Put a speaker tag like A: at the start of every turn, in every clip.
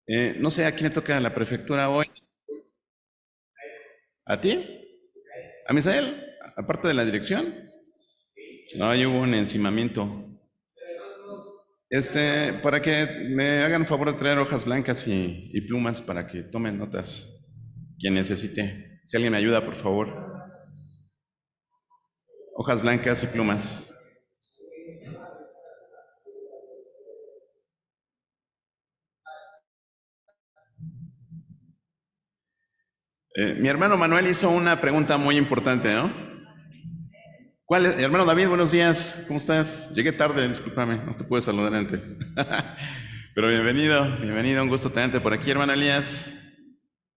A: No sé a quién le toca la prefectura hoy. ¿A ti? ¿A Misael? ¿Aparte de la dirección? No, ahí hubo un encimamiento. Para que me hagan favor de traer hojas blancas y plumas para que tomen notas quien necesite. Si alguien me ayuda, por favor. Hojas blancas y plumas. Mi hermano Manuel hizo una pregunta muy importante, ¿no? ¿Cuál es? Hermano David, buenos días. ¿Cómo estás? Llegué tarde, discúlpame, no te pude saludar antes. Pero bienvenido, bienvenido, un gusto tenerte por aquí, hermano Elías.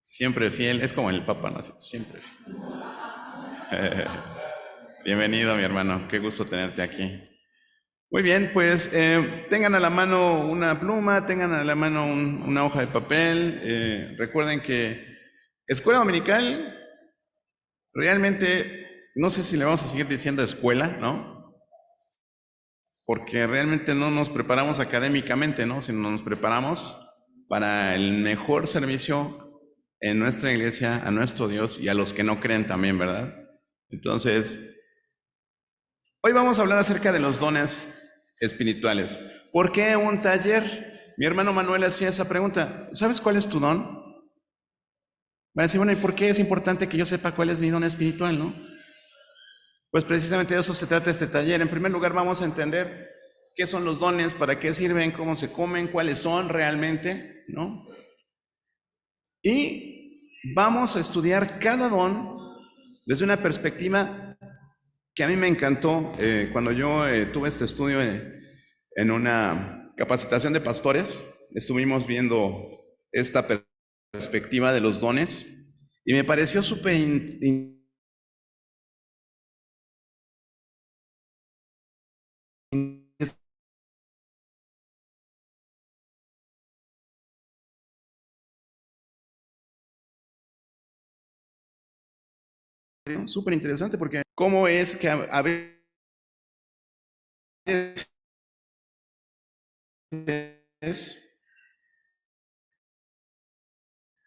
A: Siempre fiel, es como el Papa, ¿no? Siempre fiel. Bienvenido, mi hermano, qué gusto tenerte aquí. Muy bien, pues tengan a la mano una pluma, tengan a la mano una hoja de papel. Recuerden que escuela dominical, realmente, no sé si le vamos a seguir diciendo escuela, ¿no? Porque realmente no nos preparamos académicamente, ¿no? Sino nos preparamos para el mejor servicio en nuestra iglesia, a nuestro Dios y a los que no creen también, ¿verdad? Entonces, hoy vamos a hablar acerca de los dones espirituales. ¿Por qué un taller? Mi hermano Manuel hacía esa pregunta. ¿Sabes cuál es tu don? Va a decir, bueno, ¿y por qué es importante que yo sepa cuál es mi don espiritual, no? Pues precisamente de eso se trata este taller. En primer lugar, vamos a entender qué son los dones, para qué sirven, cómo se comen, cuáles son realmente, ¿no? Y vamos a estudiar cada don desde una perspectiva que a mí me encantó cuando yo tuve este estudio en una capacitación de pastores. Estuvimos viendo esta perspectiva de los dones y me pareció súper súper interesante porque cómo es que a veces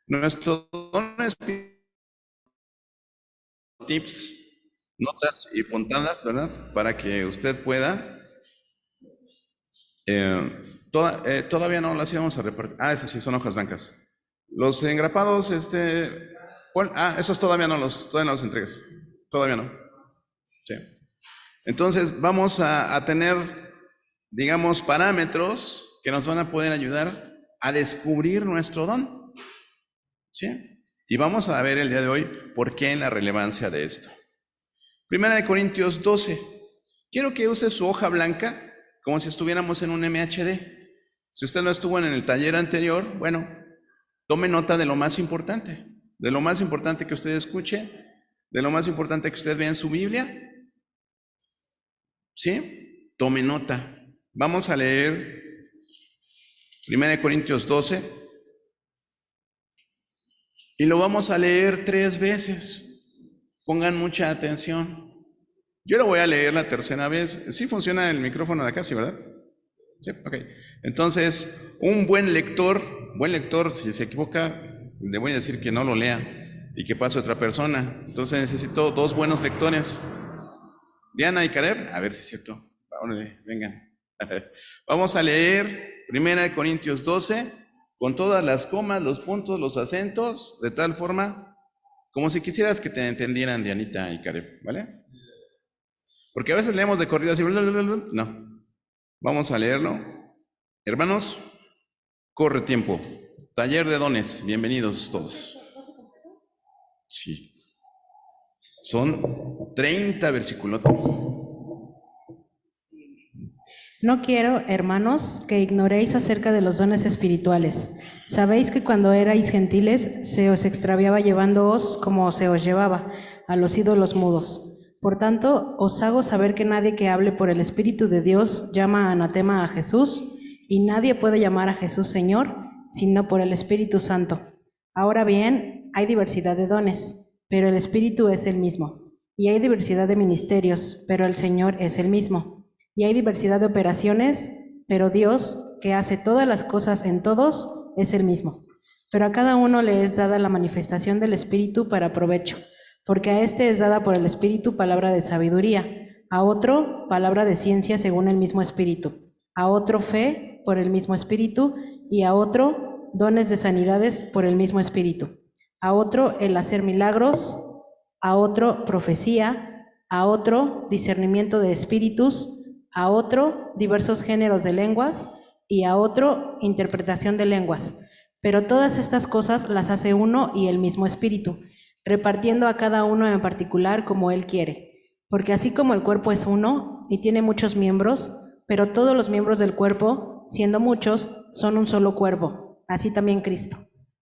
A: nuestros dones, tips, notas y puntadas, ¿verdad? Para que usted pueda. Todavía no las íbamos a repartir. Ah, esas sí son hojas blancas. Los engrapados, esos todavía no los entregas. Todavía no. Sí. Entonces vamos a tener, digamos, parámetros que nos van a poder ayudar a descubrir nuestro don. ¿Sí? Y vamos a ver el día de hoy por qué la relevancia de esto. Primera de Corintios 12. Quiero que use su hoja blanca como si estuviéramos en un MHD. Si usted no estuvo en el taller anterior, bueno, tome nota de lo más importante, que usted escuche, de lo más importante que usted vea en su Biblia. ¿Sí? Tome nota. Vamos a leer 1 Corintios 12 y lo vamos a leer 3 veces. Pongan mucha atención. Yo lo voy a leer la tercera vez. Sí funciona el micrófono de acá, ¿sí, verdad? Sí, ok. Entonces, un buen lector, si se equivoca, le voy a decir que no lo lea y que pase otra persona. Entonces necesito 2 buenos lectores. Diana y Caleb, a ver si es cierto. Vengan. Vamos a leer 1 Corintios 12 con todas las comas, los puntos, los acentos, de tal forma como si quisieras que te entendieran Dianita y Caleb, ¿vale? Porque a veces leemos de corrido así, no. Vamos a leerlo. Hermanos, corre tiempo. Taller de dones, bienvenidos todos. Sí. Son 30 versículos.
B: No quiero, hermanos, que ignoréis acerca de los dones espirituales. Sabéis que cuando erais gentiles se os extraviaba llevándoos como se os llevaba a los ídolos mudos. Por tanto, os hago saber que nadie que hable por el Espíritu de Dios llama anatema a Jesús, y nadie puede llamar a Jesús Señor, sino por el Espíritu Santo. Ahora bien, hay diversidad de dones, pero el Espíritu es el mismo. Y hay diversidad de ministerios, pero el Señor es el mismo. Y hay diversidad de operaciones, pero Dios, que hace todas las cosas en todos, es el mismo. Pero a cada uno le es dada la manifestación del Espíritu para provecho, porque a éste es dada por el Espíritu palabra de sabiduría, a otro palabra de ciencia según el mismo Espíritu, a otro fe por el mismo Espíritu, y a otro dones de sanidades por el mismo Espíritu, a otro el hacer milagros, a otro profecía, a otro discernimiento de espíritus, a otro diversos géneros de lenguas, y a otro interpretación de lenguas. Pero todas estas cosas las hace uno y el mismo Espíritu, repartiendo a cada uno en particular como Él quiere. Porque así como el cuerpo es uno y tiene muchos miembros, pero todos los miembros del cuerpo, siendo muchos, son un solo cuerpo, así también Cristo.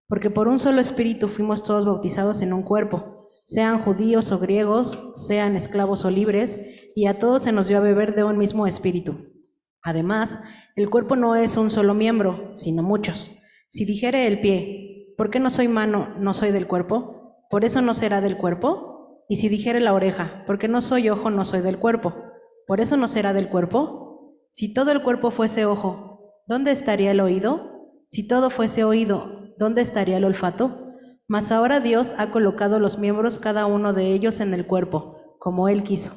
B: Porque por un solo Espíritu fuimos todos bautizados en un cuerpo, sean judíos o griegos, sean esclavos o libres, y a todos se nos dio a beber de un mismo Espíritu. Además, el cuerpo no es un solo miembro, sino muchos. Si dijere el pie, ¿por qué no soy mano, no soy del cuerpo? ¿Por eso no será del cuerpo? Y si dijere la oreja, ¿por qué no soy ojo, no soy del cuerpo? ¿Por eso no será del cuerpo? Si todo el cuerpo fuese ojo, ¿dónde estaría el oído? Si todo fuese oído, ¿dónde estaría el olfato? Mas ahora Dios ha colocado los miembros cada uno de ellos en el cuerpo, como Él quiso.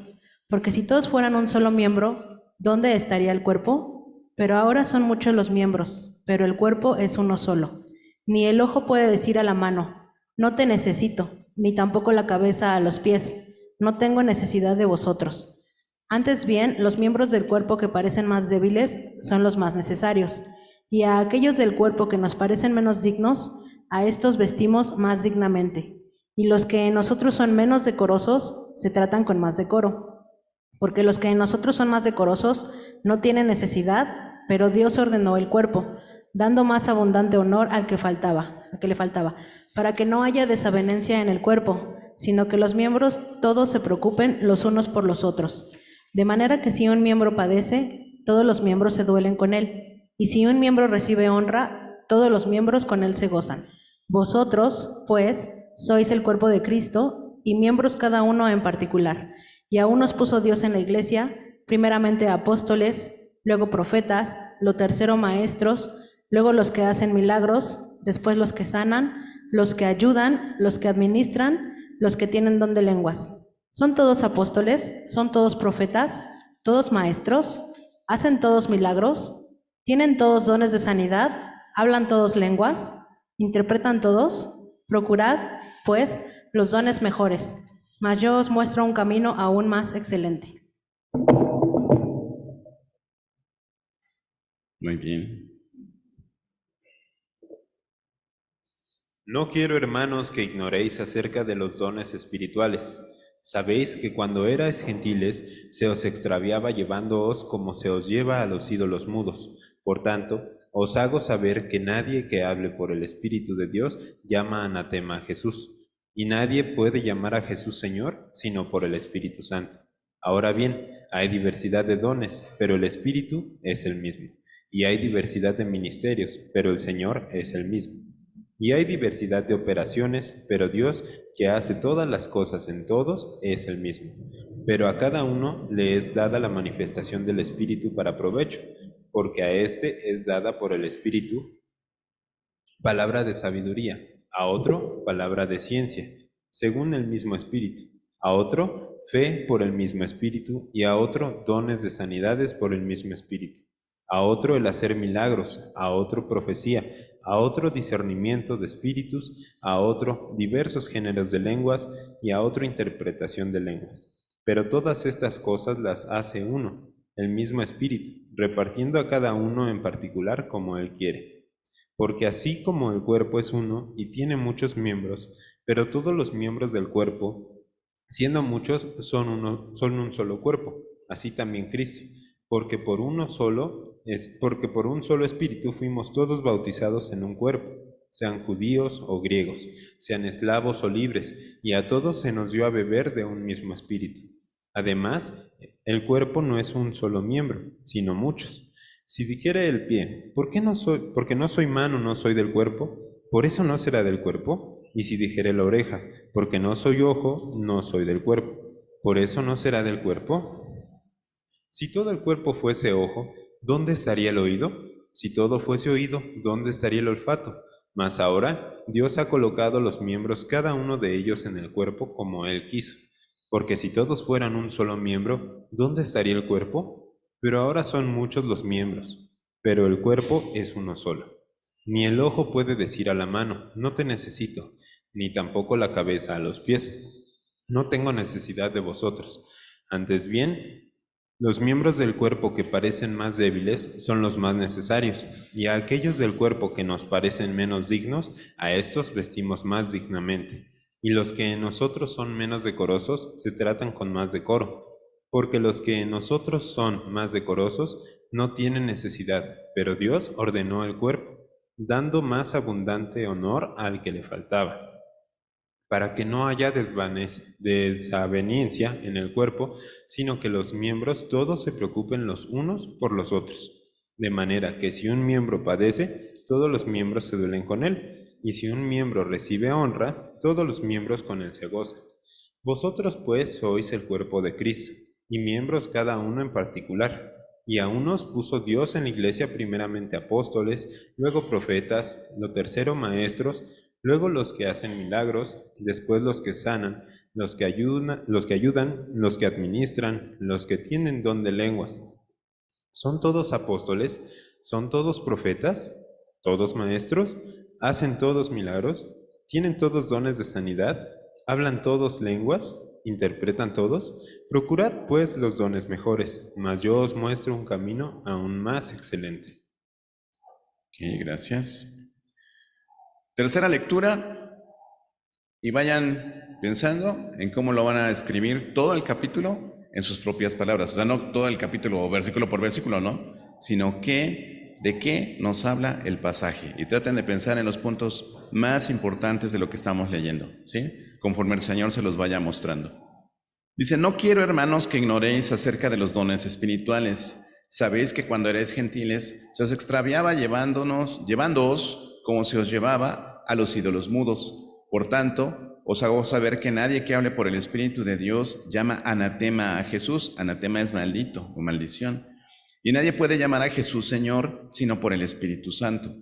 B: Porque si todos fueran un solo miembro, ¿dónde estaría el cuerpo? Pero ahora son muchos los miembros, pero el cuerpo es uno solo. Ni el ojo puede decir a la mano, no te necesito, ni tampoco la cabeza a los pies, no tengo necesidad de vosotros. Antes bien, los miembros del cuerpo que parecen más débiles son los más necesarios, y a aquellos del cuerpo que nos parecen menos dignos, a estos vestimos más dignamente, y los que en nosotros son menos decorosos se tratan con más decoro, porque los que en nosotros son más decorosos no tienen necesidad, pero Dios ordenó el cuerpo, dando más abundante honor al que le faltaba, para que no haya desavenencia en el cuerpo, sino que los miembros todos se preocupen los unos por los otros. De manera que si un miembro padece, todos los miembros se duelen con él, y si un miembro recibe honra, todos los miembros con él se gozan. Vosotros, pues, sois el cuerpo de Cristo, y miembros cada uno en particular. Y a unos puso Dios en la iglesia, primeramente apóstoles, luego profetas, lo tercero maestros, luego los que hacen milagros, después los que sanan, los que ayudan, los que administran, los que tienen don de lenguas. ¿Son todos apóstoles? ¿Son todos profetas? ¿Todos maestros? ¿Hacen todos milagros? ¿Tienen todos dones de sanidad? ¿Hablan todos lenguas? ¿Interpretan todos? Procurad, pues, los dones mejores, mas yo os muestro un camino aún más excelente.
A: Muy bien.
C: No quiero, hermanos, que ignoréis acerca de los dones espirituales. Sabéis que cuando erais gentiles se os extraviaba llevándoos como se os lleva a los ídolos mudos. Por tanto, os hago saber que nadie que hable por el Espíritu de Dios llama anatema a Jesús, y nadie puede llamar a Jesús Señor sino por el Espíritu Santo. Ahora bien, hay diversidad de dones, pero el Espíritu es el mismo. Y hay diversidad de ministerios, pero el Señor es el mismo. Y hay diversidad de operaciones, pero Dios, que hace todas las cosas en todos, es el mismo. Pero a cada uno le es dada la manifestación del Espíritu para provecho, porque a éste es dada por el Espíritu palabra de sabiduría, a otro palabra de ciencia, según el mismo Espíritu, a otro fe por el mismo Espíritu, y a otro dones de sanidades por el mismo Espíritu, a otro el hacer milagros, a otro profecía, a otro discernimiento de espíritus, a otro diversos géneros de lenguas, y a otro interpretación de lenguas. Pero todas estas cosas las hace uno, el mismo Espíritu, repartiendo a cada uno en particular como Él quiere. Porque así como el cuerpo es uno y tiene muchos miembros, pero todos los miembros del cuerpo, siendo muchos, son un solo cuerpo, así también Cristo. Porque por un solo Espíritu fuimos todos bautizados en un cuerpo, sean judíos o griegos, sean esclavos o libres, y a todos se nos dio a beber de un mismo Espíritu. Además, el cuerpo no es un solo miembro, sino muchos. Si dijere el pie, porque no soy mano, no soy del cuerpo, ¿por eso no será del cuerpo? Y si dijere la oreja, porque no soy ojo, no soy del cuerpo, ¿por eso no será del cuerpo? Si todo el cuerpo fuese ojo, ¿dónde estaría el oído? Si todo fuese oído, ¿dónde estaría el olfato? Mas ahora Dios ha colocado los miembros cada uno de ellos en el cuerpo como Él quiso. Porque si todos fueran un solo miembro, ¿dónde estaría el cuerpo? Pero ahora son muchos los miembros, pero el cuerpo es uno solo. Ni el ojo puede decir a la mano, no te necesito, ni tampoco la cabeza a los pies, no tengo necesidad de vosotros. Antes bien, los miembros del cuerpo que parecen más débiles son los más necesarios, y a aquellos del cuerpo que nos parecen menos dignos, a estos vestimos más dignamente. Y los que en nosotros son menos decorosos se tratan con más decoro, porque los que en nosotros son más decorosos no tienen necesidad, pero Dios ordenó el cuerpo, dando más abundante honor al que le faltaba, para que no haya desaveniencia en el cuerpo, sino que los miembros todos se preocupen los unos por los otros. De manera que si un miembro padece, todos los miembros se duelen con él, y si un miembro recibe honra, todos los miembros con él se gozan. Vosotros pues sois el cuerpo de Cristo, y miembros cada uno en particular. Y a unos puso Dios en la iglesia primeramente apóstoles, luego profetas, lo tercero maestros, luego los que hacen milagros, después los que sanan, los que ayudan, los que administran, los que tienen don de lenguas. ¿Son todos apóstoles? ¿Son todos profetas? ¿Todos maestros? ¿Hacen todos milagros? ¿Tienen todos dones de sanidad? ¿Hablan todos lenguas? ¿Interpretan todos? Procurad pues los dones mejores, mas yo os muestro un camino aún más excelente.
A: Ok, gracias. Tercera lectura, y vayan pensando en cómo lo van a escribir todo el capítulo en sus propias palabras. O sea, no todo el capítulo versículo por versículo, ¿no? Sino de qué nos habla el pasaje. Y traten de pensar en los puntos más importantes de lo que estamos leyendo, ¿sí? Conforme el Señor se los vaya mostrando. Dice, no quiero, hermanos, que ignoréis acerca de los dones espirituales. Sabéis que cuando erais gentiles, se os extraviaba llevándoos como se os llevaba a los ídolos mudos. Por tanto, os hago saber que nadie que hable por el Espíritu de Dios llama anatema a Jesús. Anatema es maldito o maldición. Y nadie puede llamar a Jesús Señor sino por el Espíritu Santo.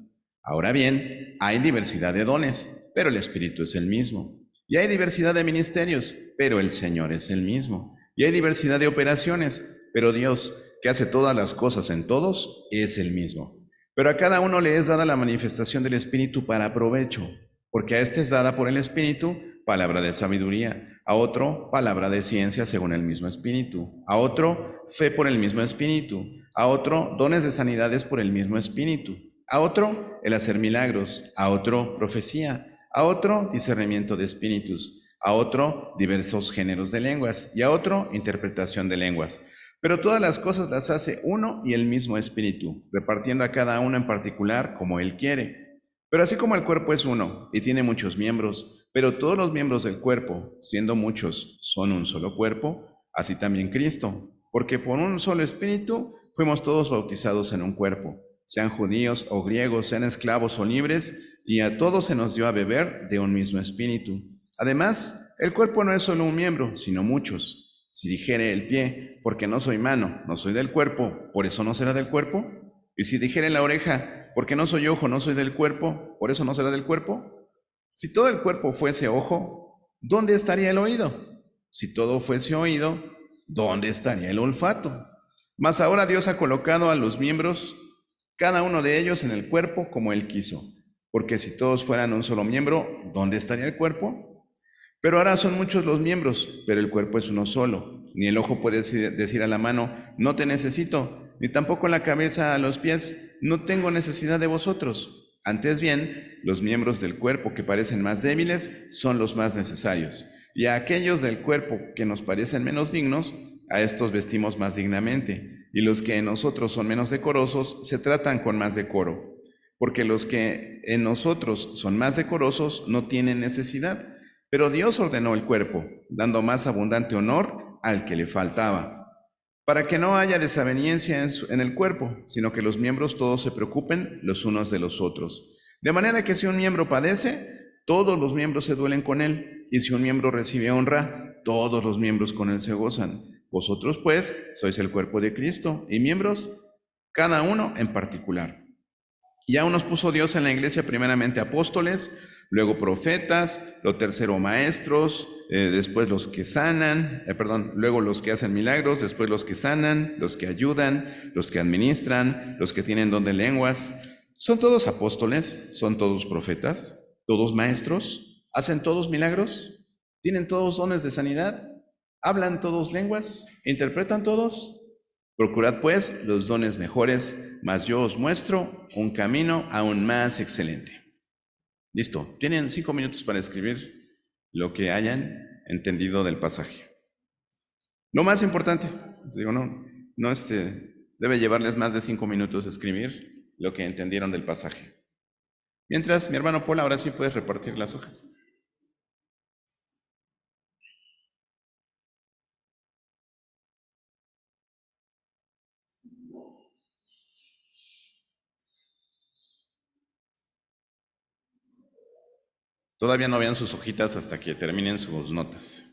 A: Ahora bien, hay diversidad de dones, pero el Espíritu es el mismo. Y hay diversidad de ministerios, pero el Señor es el mismo. Y hay diversidad de operaciones, pero Dios, que hace todas las cosas en todos, es el mismo. Pero a cada uno le es dada la manifestación del Espíritu para provecho, porque a este es dada por el Espíritu palabra de sabiduría, a otro palabra de ciencia según el mismo Espíritu, a otro fe por el mismo Espíritu, a otro dones de sanidades por el mismo Espíritu, a otro el hacer milagros, a otro profecía, a otro discernimiento de espíritus, a otro diversos géneros de lenguas y a otro interpretación de lenguas. Pero todas las cosas las hace uno y el mismo Espíritu, repartiendo a cada uno en particular como Él quiere. Pero así como el cuerpo es uno y tiene muchos miembros, pero todos los miembros del cuerpo, siendo muchos, son un solo cuerpo, así también Cristo, porque por un solo Espíritu fuimos todos bautizados en un cuerpo, sean judíos o griegos, sean esclavos o libres, y a todos se nos dio a beber de un mismo Espíritu. Además, el cuerpo no es solo un miembro, sino muchos. Si dijere el pie, porque no soy mano, no soy del cuerpo, ¿por eso no será del cuerpo? Y si dijere la oreja, porque no soy ojo, no soy del cuerpo, ¿por eso no será del cuerpo? Si todo el cuerpo fuese ojo, ¿dónde estaría el oído? Si todo fuese oído, ¿dónde estaría el olfato? Mas ahora Dios ha colocado a los miembros, cada uno de ellos en el cuerpo como Él quiso. Porque si todos fueran un solo miembro, ¿dónde estaría el cuerpo? Pero ahora son muchos los miembros, pero el cuerpo es uno solo. Ni el ojo puede decir a la mano, no te necesito, ni tampoco la cabeza a los pies, no tengo necesidad de vosotros. Antes bien, los miembros del cuerpo que parecen más débiles son los más necesarios. Y a aquellos del cuerpo que nos parecen menos dignos, a estos vestimos más dignamente. Y los que en nosotros son menos decorosos, se tratan con más decoro. Porque los que en nosotros son más decorosos no tienen necesidad, pero Dios ordenó el cuerpo, dando más abundante honor al que le faltaba, para que no haya desaveniencia en el cuerpo, sino que los miembros todos se preocupen los unos de los otros. De manera que si un miembro padece, todos los miembros se duelen con él, y si un miembro recibe honra, todos los miembros con él se gozan. Vosotros, pues, sois el cuerpo de Cristo, y miembros, cada uno en particular. Y aún nos puso Dios en la iglesia primeramente apóstoles, luego profetas, lo tercero maestros, después los que sanan, luego los que hacen milagros, después los que sanan, los que ayudan, los que administran, los que tienen don de lenguas. ¿Son todos apóstoles? ¿Son todos profetas? ¿Todos maestros? ¿Hacen todos milagros? ¿Tienen todos dones de sanidad? ¿Hablan todos lenguas? ¿Interpretan todos? Procurad pues los dones mejores, mas yo os muestro un camino aún más excelente. Listo, tienen 5 minutos para escribir lo que hayan entendido del pasaje. Lo más importante, digo, no debe llevarles más de 5 minutos escribir lo que entendieron del pasaje. Mientras, mi hermano Paul, ahora sí puedes repartir las hojas. Todavía no vean sus hojitas hasta que terminen sus notas.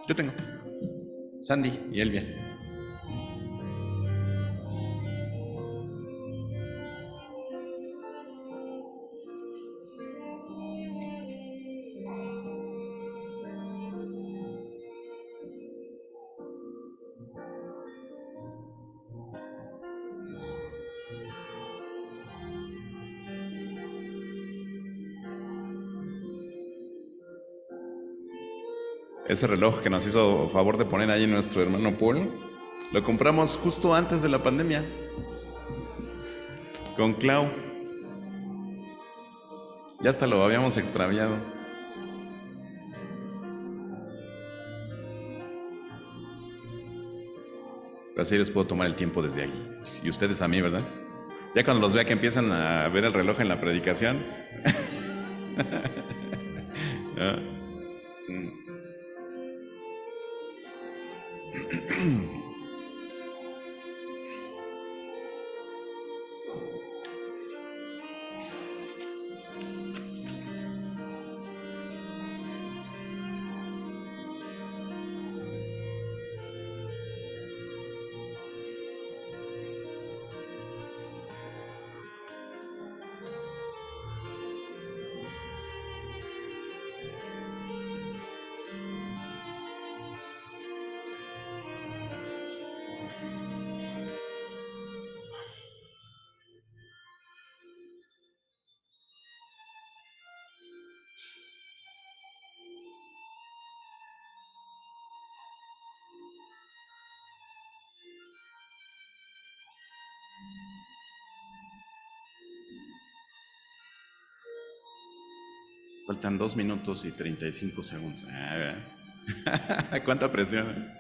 A: Yo tengo. Sandy y Elvia. Ese reloj que nos hizo favor de poner ahí nuestro hermano Paul, lo compramos justo antes de la pandemia, con Clau. Ya hasta lo habíamos extraviado. Pero así les puedo tomar el tiempo desde aquí. Y ustedes a mí, ¿verdad? Ya cuando los vea que empiezan a ver el reloj en la predicación. ¿No? Faltan 2 minutos y 35 segundos. ¿Cuánta presión?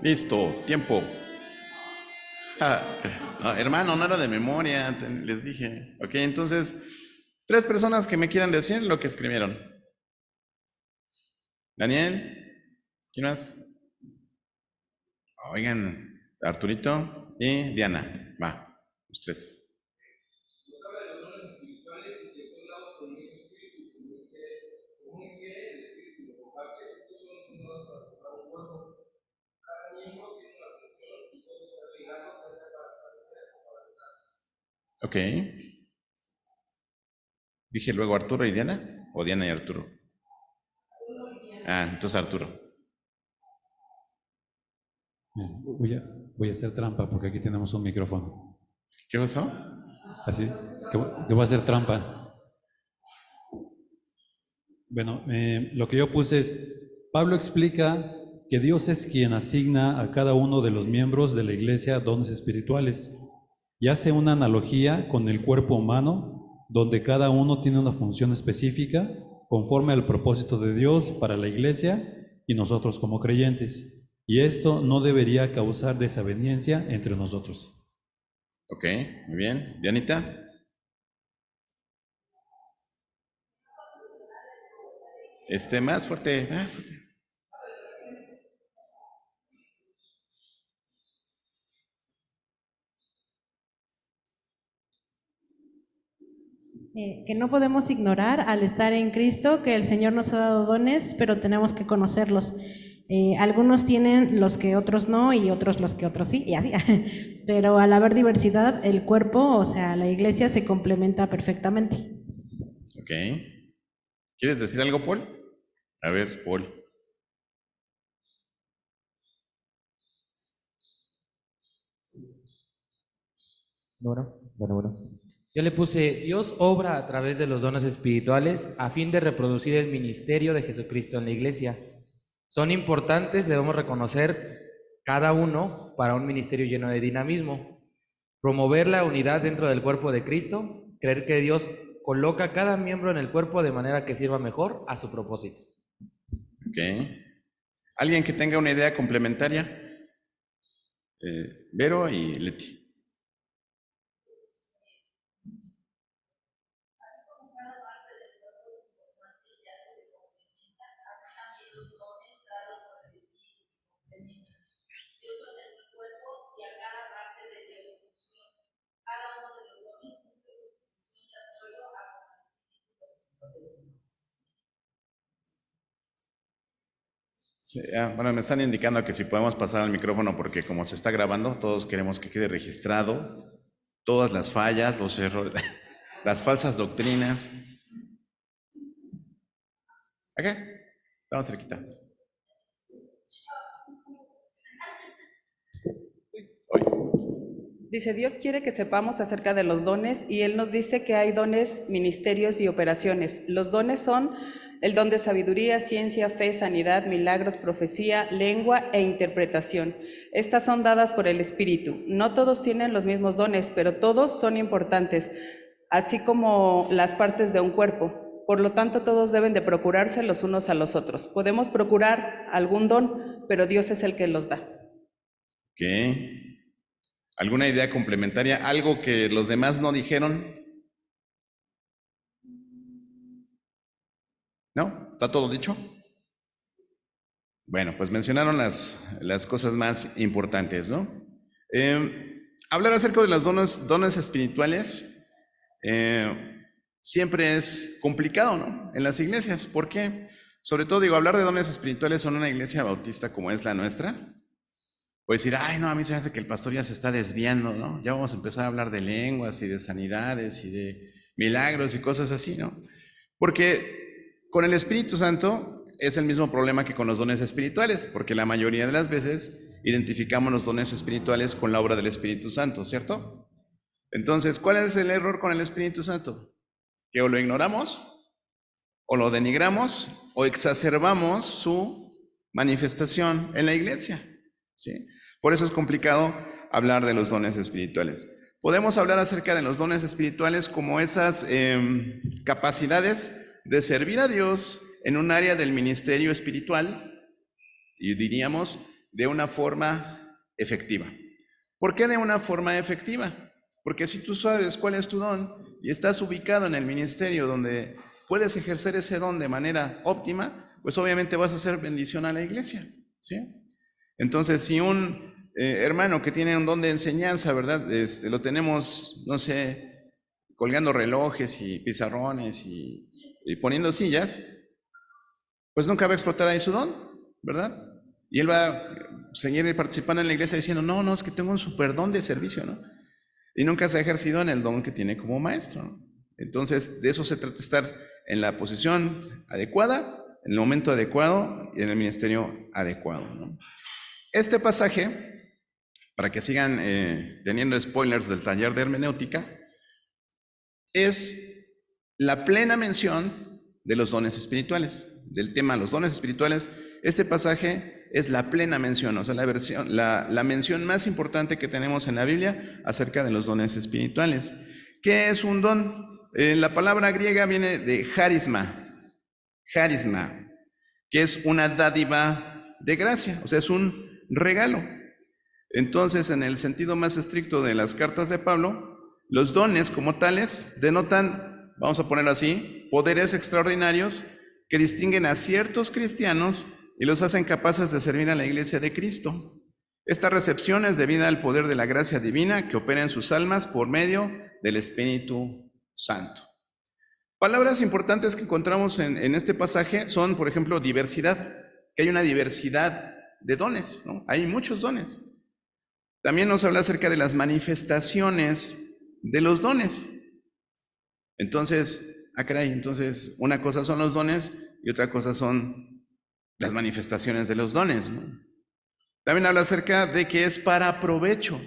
A: Listo, tiempo. No, hermano, no era de memoria, les dije. Ok, entonces, 3 personas que me quieran decir lo que escribieron. Daniel, ¿quién más? Oigan, Arturito y Diana. Va, los 3. Ok. Dije luego Arturo y Diana, o Diana y Arturo. Ah, entonces Arturo.
D: Voy a hacer trampa porque aquí tenemos un micrófono.
A: ¿Qué pasó?
D: Así que voy a hacer trampa. Bueno, lo que yo puse es, Pablo explica que Dios es quien asigna a cada uno de los miembros de la iglesia dones espirituales y hace una analogía con el cuerpo humano, donde cada uno tiene una función específica conforme al propósito de Dios para la iglesia y nosotros como creyentes. Y esto no debería causar desaveniencia entre nosotros.
A: Ok, muy bien. Dianita. Más fuerte, más fuerte.
B: Que no podemos ignorar al estar en Cristo que el Señor nos ha dado dones, pero tenemos que conocerlos. Algunos tienen los que otros no y otros los que otros sí, y así. Pero al haber diversidad, el cuerpo, o sea, la iglesia se complementa perfectamente.
A: Ok. ¿Quieres decir algo, Paul? A ver, Paul.
E: Bueno. Yo le puse, Dios obra a través de los dones espirituales a fin de reproducir el ministerio de Jesucristo en la iglesia. Son importantes, debemos reconocer cada uno para un ministerio lleno de dinamismo. Promover la unidad dentro del cuerpo de Cristo, creer que Dios coloca a cada miembro en el cuerpo de manera que sirva mejor a su propósito.
A: Ok. ¿Alguien que tenga una idea complementaria? Vero y Leti. Sí, bueno, me están indicando que si podemos pasar al micrófono porque como se está grabando, todos queremos que quede registrado todas las fallas, los errores, las falsas doctrinas. Acá, estamos cerquita.
F: Dice, Dios quiere que sepamos acerca de los dones y Él nos dice que hay dones, ministerios y operaciones. Los dones son el don de sabiduría, ciencia, fe, sanidad, milagros, profecía, lengua e interpretación. Estas son dadas por el Espíritu. No todos tienen los mismos dones, pero todos son importantes, así como las partes de un cuerpo. Por lo tanto, todos deben de procurarse los unos a los otros. Podemos procurar algún don, pero Dios es el que los da.
A: Ok. ¿Alguna idea complementaria? ¿Algo que los demás no dijeron? ¿No? ¿Está todo dicho? Bueno, pues mencionaron las cosas más importantes, ¿no? Hablar acerca de los dones espirituales siempre es complicado, ¿no? En las iglesias. ¿Por qué? Sobre todo, hablar de dones espirituales en una iglesia bautista como es la nuestra. Puede decir, ay, no, a mí se me hace que el pastor ya se está desviando, ¿no? Ya vamos a empezar a hablar de lenguas y de sanidades y de milagros y cosas así, ¿no? Porque con el Espíritu Santo es el mismo problema que con los dones espirituales, porque la mayoría de las veces identificamos los dones espirituales con la obra del Espíritu Santo, ¿cierto? Entonces, ¿cuál es el error con el Espíritu Santo? Que o lo ignoramos, o lo denigramos, o exacerbamos su manifestación en la iglesia, ¿sí? Por eso es complicado hablar de los dones espirituales. Podemos hablar acerca de los dones espirituales como esas capacidades de servir a Dios en un área del ministerio espiritual, y diríamos de una forma efectiva. ¿Por qué de una forma efectiva? Porque si tú sabes cuál es tu don y estás ubicado en el ministerio donde puedes ejercer ese don de manera óptima, pues obviamente vas a hacer bendición a la iglesia, ¿sí? Entonces, si un hermano que tiene un don de enseñanza, ¿verdad? Lo tenemos, no sé, colgando relojes y pizarrones y poniendo sillas, pues nunca va a explotar ahí su don, ¿verdad? Y él va a seguir participando en la iglesia diciendo, no, es que tengo un super don de servicio, ¿no? Y nunca se ha ejercido en el don que tiene como maestro, ¿no? Entonces, de eso se trata, estar en la posición adecuada, en el momento adecuado y en el ministerio adecuado, ¿no? Este pasaje, para que sigan teniendo spoilers del taller de hermenéutica, es la plena mención de los dones espirituales, del tema los dones espirituales. Este pasaje es la plena mención, o sea, la mención más importante que tenemos en la Biblia acerca de los dones espirituales. ¿Qué es un don? La palabra griega viene de charisma, que es una dádiva de gracia, o sea, es un regalo. Entonces, en el sentido más estricto de las cartas de Pablo, los dones como tales denotan, vamos a ponerlo así, poderes extraordinarios que distinguen a ciertos cristianos y los hacen capaces de servir a la iglesia de Cristo. Esta recepción es debida al poder de la gracia divina que opera en sus almas por medio del Espíritu Santo. Palabras importantes que encontramos en este pasaje son, por ejemplo, diversidad, que hay una diversidad de dones, ¿no? Hay muchos dones. También nos habla acerca de las manifestaciones de los dones. Entonces, entonces una cosa son los dones y otra cosa son las manifestaciones de los dones, ¿no? También habla acerca de que es para provecho.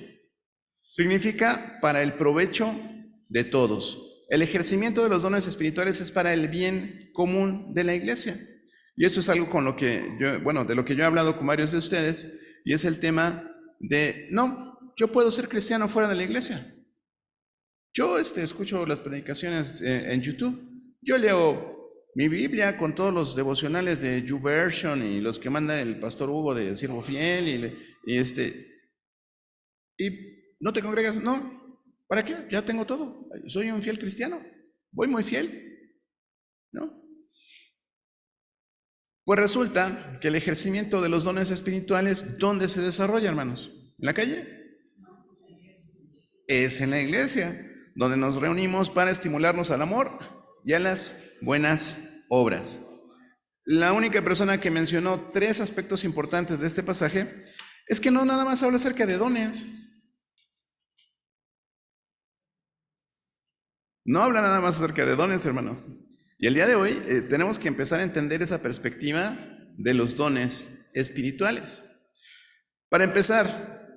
A: Significa para el provecho de todos. El ejercimiento de los dones espirituales es para el bien común de la iglesia. Y eso es algo con lo que de lo que yo he hablado con varios de ustedes, y es el tema de, yo puedo ser cristiano fuera de la iglesia. Yo escucho las predicaciones en YouTube, yo leo mi Biblia con todos los devocionales de YouVersion y los que manda el pastor Hugo de Siervo Fiel, y no te congregas, no, ¿para qué? Ya tengo todo, soy un fiel cristiano, voy muy fiel, ¿no? Pues resulta que el ejercimiento de los dones espirituales, ¿dónde se desarrolla, hermanos? ¿En la calle? Es en la iglesia, donde nos reunimos para estimularnos al amor y a las buenas obras. La única persona que mencionó 3 aspectos importantes de este pasaje es que no nada más habla acerca de dones. No habla nada más acerca de dones, hermanos. Y el día de hoy tenemos que empezar a entender esa perspectiva de los dones espirituales. Para empezar,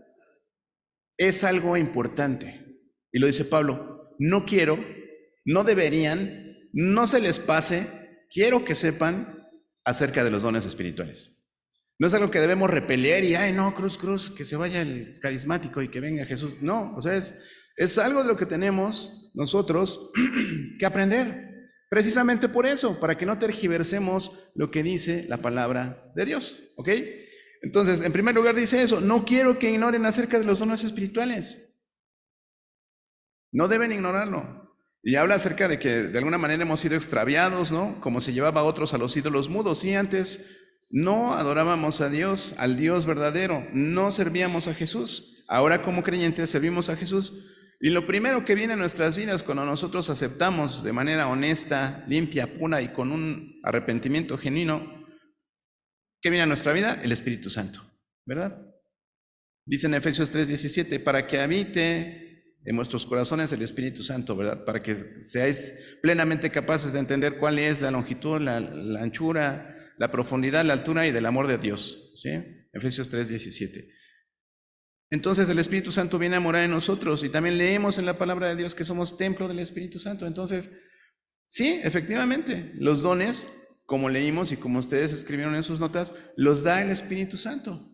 A: es algo importante. Y lo dice Pablo, no deberían, no se les pase, quiero que sepan acerca de los dones espirituales. No es algo que debemos repeler y, cruz, que se vaya el carismático y que venga Jesús. No, o sea, es algo de lo que tenemos nosotros que aprender. Precisamente por eso, para que no tergiversemos lo que dice la palabra de Dios, ¿ok? Entonces, en primer lugar dice eso, no quiero que ignoren acerca de los dones espirituales. No deben ignorarlo. Y habla acerca de que de alguna manera hemos sido extraviados, ¿no? Como se llevaba a otros a los ídolos mudos. Sí, antes no adorábamos a Dios, al Dios verdadero, no servíamos a Jesús. Ahora como creyentes servimos a Jesús. Y lo primero que viene en nuestras vidas cuando nosotros aceptamos de manera honesta, limpia, pura y con un arrepentimiento genuino, ¿qué viene a nuestra vida? El Espíritu Santo, ¿verdad? Dice en Efesios 3:17, para que habite en vuestros corazones el Espíritu Santo, ¿verdad? Para que seáis plenamente capaces de entender cuál es la longitud, la anchura, la profundidad, la altura y del amor de Dios, ¿sí? Efesios 3:17. Entonces el Espíritu Santo viene a morar en nosotros y también leemos en la palabra de Dios que somos templo del Espíritu Santo. Entonces, sí, efectivamente, los dones, como leímos y como ustedes escribieron en sus notas, los da el Espíritu Santo.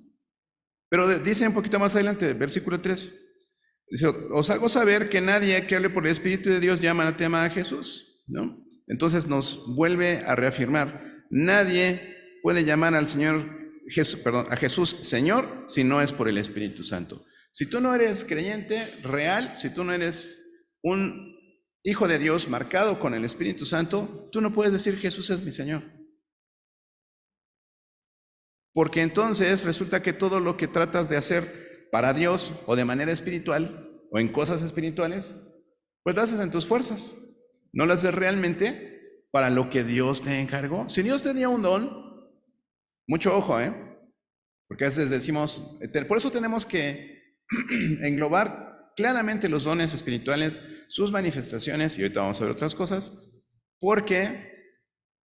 A: Pero dice un poquito más adelante, versículo 3, dice, os hago saber que nadie que hable por el Espíritu de Dios llama a Jesús, ¿no? Entonces nos vuelve a reafirmar, nadie puede llamar al Señor a Jesús Señor si no es por el Espíritu Santo. Si tú no eres creyente real, si tú no eres un hijo de Dios marcado con el Espíritu Santo, tú no puedes decir Jesús es mi Señor. Porque entonces resulta que todo lo que tratas de hacer para Dios o de manera espiritual o en cosas espirituales, pues lo haces en tus fuerzas. No lo haces realmente para lo que Dios te encargó. Si Dios te dio un don, mucho ojo, porque a veces decimos, por eso tenemos que englobar claramente los dones espirituales, sus manifestaciones, y ahorita vamos a ver otras cosas, porque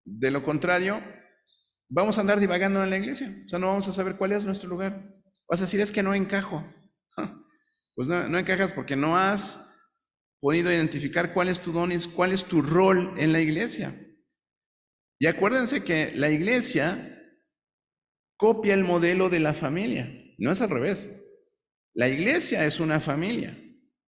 A: de lo contrario vamos a andar divagando en la iglesia, o sea, no vamos a saber cuál es nuestro lugar. Vas a decir, es que no encajo. Pues no encajas porque no has podido identificar cuál es tu don y cuál es tu rol en la iglesia. Y acuérdense que la iglesia copia el modelo de la familia, no es al revés. La iglesia es una familia,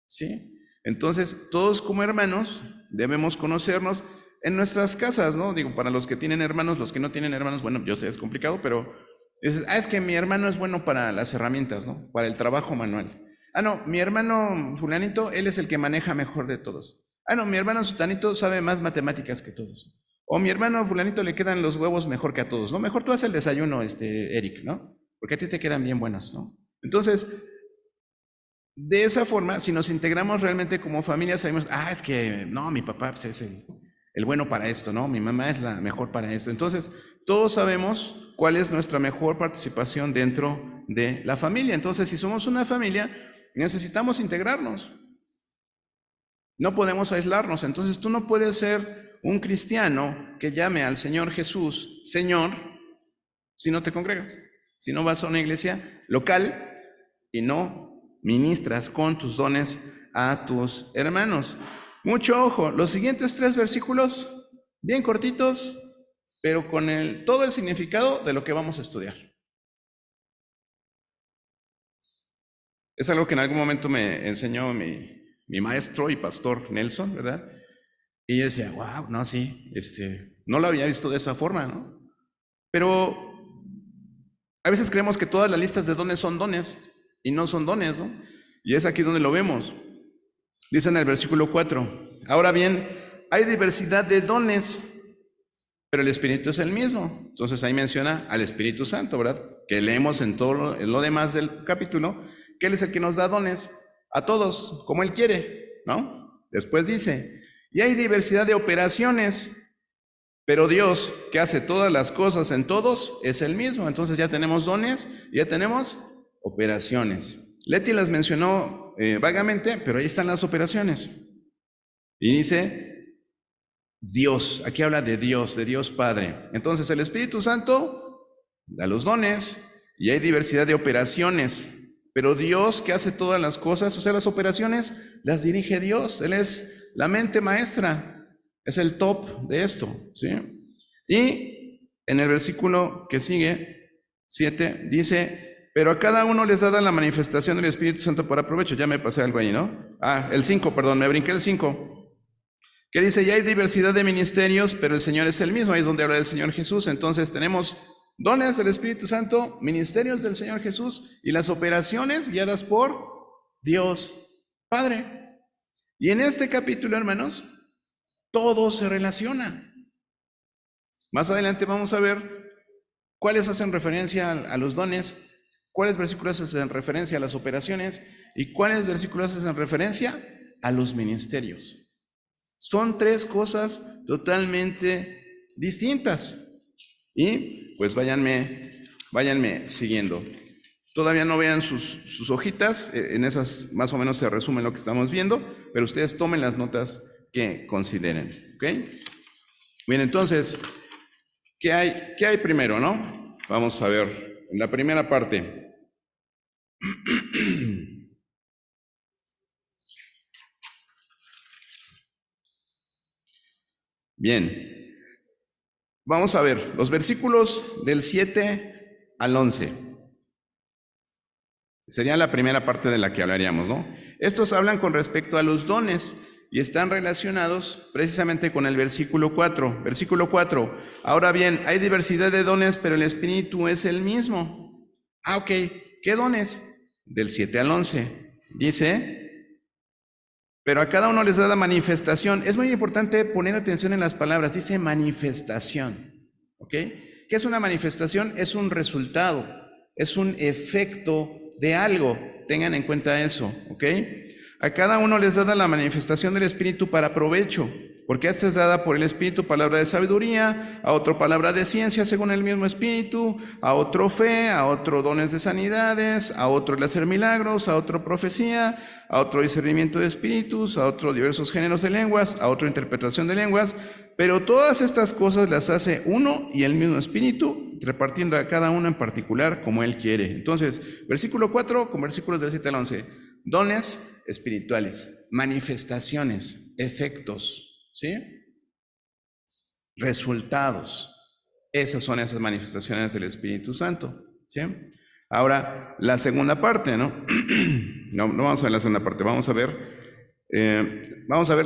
A: ¿sí? Entonces, todos como hermanos debemos conocernos en nuestras casas, ¿no? Digo, para los que tienen hermanos, los que no tienen hermanos, bueno, yo sé, es complicado, pero es que mi hermano es bueno para las herramientas, ¿no? Para el trabajo manual. No, mi hermano fulanito, él es el que maneja mejor de todos. No, mi hermano sutanito sabe más matemáticas que todos. O mi hermano fulanito le quedan los huevos mejor que a todos, ¿no? Mejor tú haces el desayuno, Eric, ¿no? Porque a ti te quedan bien buenos, ¿no? Entonces, de esa forma, si nos integramos realmente como familia, sabemos, es que no, mi papá pues, es el bueno para esto, ¿no? Mi mamá es la mejor para esto. Entonces, todos sabemos cuál es nuestra mejor participación dentro de la familia. Entonces, si somos una familia, necesitamos integrarnos. No podemos aislarnos. Entonces, tú no puedes ser un cristiano que llame al Señor Jesús Señor si no te congregas, si no vas a una iglesia local y no ministras con tus dones a tus hermanos. Mucho ojo, los siguientes 3 versículos, bien cortitos, pero con todo el significado de lo que vamos a estudiar. Es algo que en algún momento me enseñó mi maestro y pastor Nelson, ¿verdad? Y yo decía, wow, no, sí, no lo había visto de esa forma, ¿no? Pero a veces creemos que todas las listas de dones son dones, y no son dones, ¿no? Y es aquí donde lo vemos. Dice en el versículo 4, ahora bien, hay diversidad de dones, pero el Espíritu es el mismo. Entonces ahí menciona al Espíritu Santo, ¿verdad? Que leemos en todo lo demás del capítulo, que Él es el que nos da dones a todos, como Él quiere, ¿no? Después dice, y hay diversidad de operaciones, pero Dios, que hace todas las cosas en todos, es el mismo. Entonces ya tenemos dones, ya tenemos operaciones. Leti las mencionó vagamente, pero ahí están las operaciones. Y dice, Dios, aquí habla de Dios Padre. Entonces el Espíritu Santo da los dones y hay diversidad de operaciones, pero Dios que hace todas las cosas, o sea, las operaciones las dirige Dios. Él es la mente maestra, es el top de esto, ¿sí? Y en el versículo que sigue, 7, dice, pero a cada uno les da la manifestación del Espíritu Santo para provecho. Ya me pasé algo ahí, ¿no? El 5, perdón, me brinqué el 5. Que dice, ya hay diversidad de ministerios, pero el Señor es el mismo. Ahí es donde habla del Señor Jesús. Entonces tenemos dones del Espíritu Santo, ministerios del Señor Jesús y las operaciones guiadas por Dios Padre. Y en este capítulo, hermanos, todo se relaciona. Más adelante vamos a ver cuáles hacen referencia a los dones, cuáles versículos hacen referencia a las operaciones y cuáles versículos hacen referencia a los ministerios. Son 3 cosas totalmente distintas. Y pues váyanme siguiendo. Todavía no vean sus hojitas, en esas más o menos se resume lo que estamos viendo, pero ustedes tomen las notas que consideren, ¿ok? Bien, entonces, ¿qué hay primero, no? Vamos a ver, en la primera parte. Bien, vamos a ver los versículos del 7 al 11. Sería la primera parte de la que hablaríamos, ¿no? Estos hablan con respecto a los dones y están relacionados precisamente con el versículo 4. Versículo 4. Ahora bien, hay diversidad de dones, pero el Espíritu es el mismo. Ah, ok. ¿Qué dones? Del 7 al 11. Dice, pero a cada uno les da la manifestación. Es muy importante poner atención en las palabras. Dice manifestación. ¿Ok? ¿Qué es una manifestación? Es un resultado, es un efecto de algo. Tengan en cuenta eso, ¿ok? A cada uno les da la manifestación del Espíritu para provecho, porque esta es dada por el Espíritu palabra de sabiduría, a otro palabra de ciencia según el mismo Espíritu, a otro fe, a otro dones de sanidades, a otro el hacer milagros, a otro profecía, a otro discernimiento de espíritus, a otro diversos géneros de lenguas, a otro interpretación de lenguas, pero todas estas cosas las hace uno y el mismo Espíritu, repartiendo a cada uno en particular como Él quiere. Entonces, versículo 4 con versículos del 7 al 11, dones espirituales, manifestaciones, efectos, ¿sí? Resultados. Esas son esas manifestaciones del Espíritu Santo, ¿sí? Ahora, la segunda parte, ¿no? No vamos a ver la segunda parte, vamos a ver